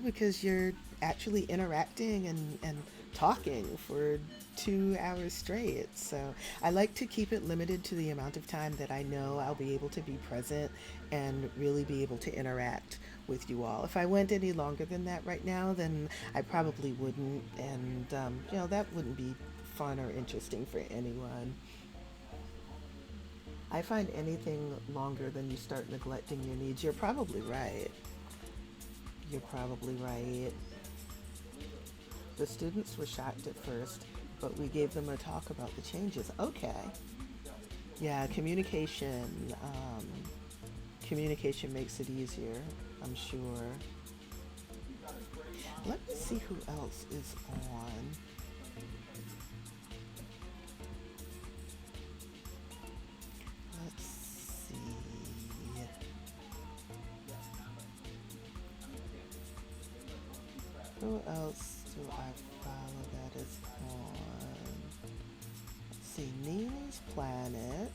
because you're actually interacting and talking for 2 hours straight. So I like to keep it limited to the amount of time that I know I'll be able to be present and really be able to interact with you all. If I went any longer than that right now, then I probably wouldn't, and that wouldn't be fun or interesting for anyone. I find anything longer than you start neglecting your needs. You're probably right. You're probably right. The students were shocked at first, but we gave them a talk about the changes. Okay. Yeah, communication makes it easier, I'm sure. Let me see who else is on. Let's see. Who else do I follow that is on? Let's see. Nina's Planet.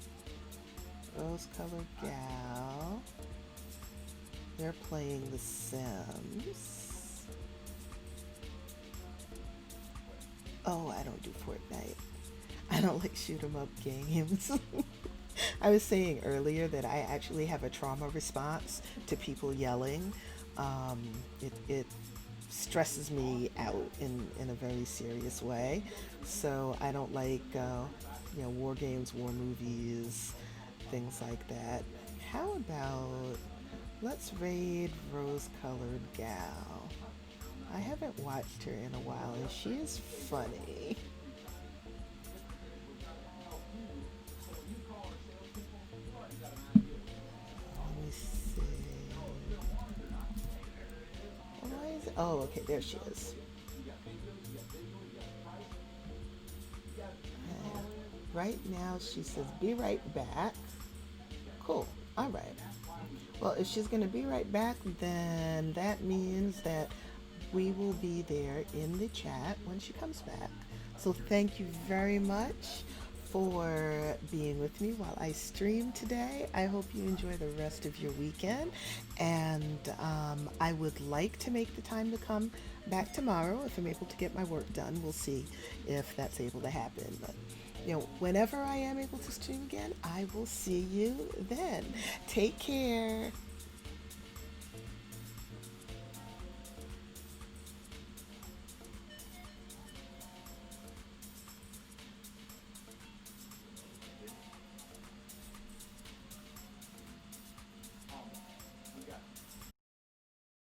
Rose Colored Gal. They're playing The Sims. Oh, I don't do Fortnite. I don't like shoot 'em up games. I was saying earlier that I actually have a trauma response to people yelling. It stresses me out in a very serious way. So I don't like, war games, war movies, things like that. How about let's raid Rose Colored Gal? I haven't watched her in a while and she is funny. Let me see. Why is it? Oh, okay, there she is. Right now, she says, be right back. Cool. All right. Well, if she's going to be right back, then that means that we will be there in the chat when she comes back. So thank you very much for being with me while I stream today. I hope you enjoy the rest of your weekend. And I would like to make the time to come back tomorrow if I'm able to get my work done. We'll see if that's able to happen. But whenever I am able to stream again, I will see you then. Take care.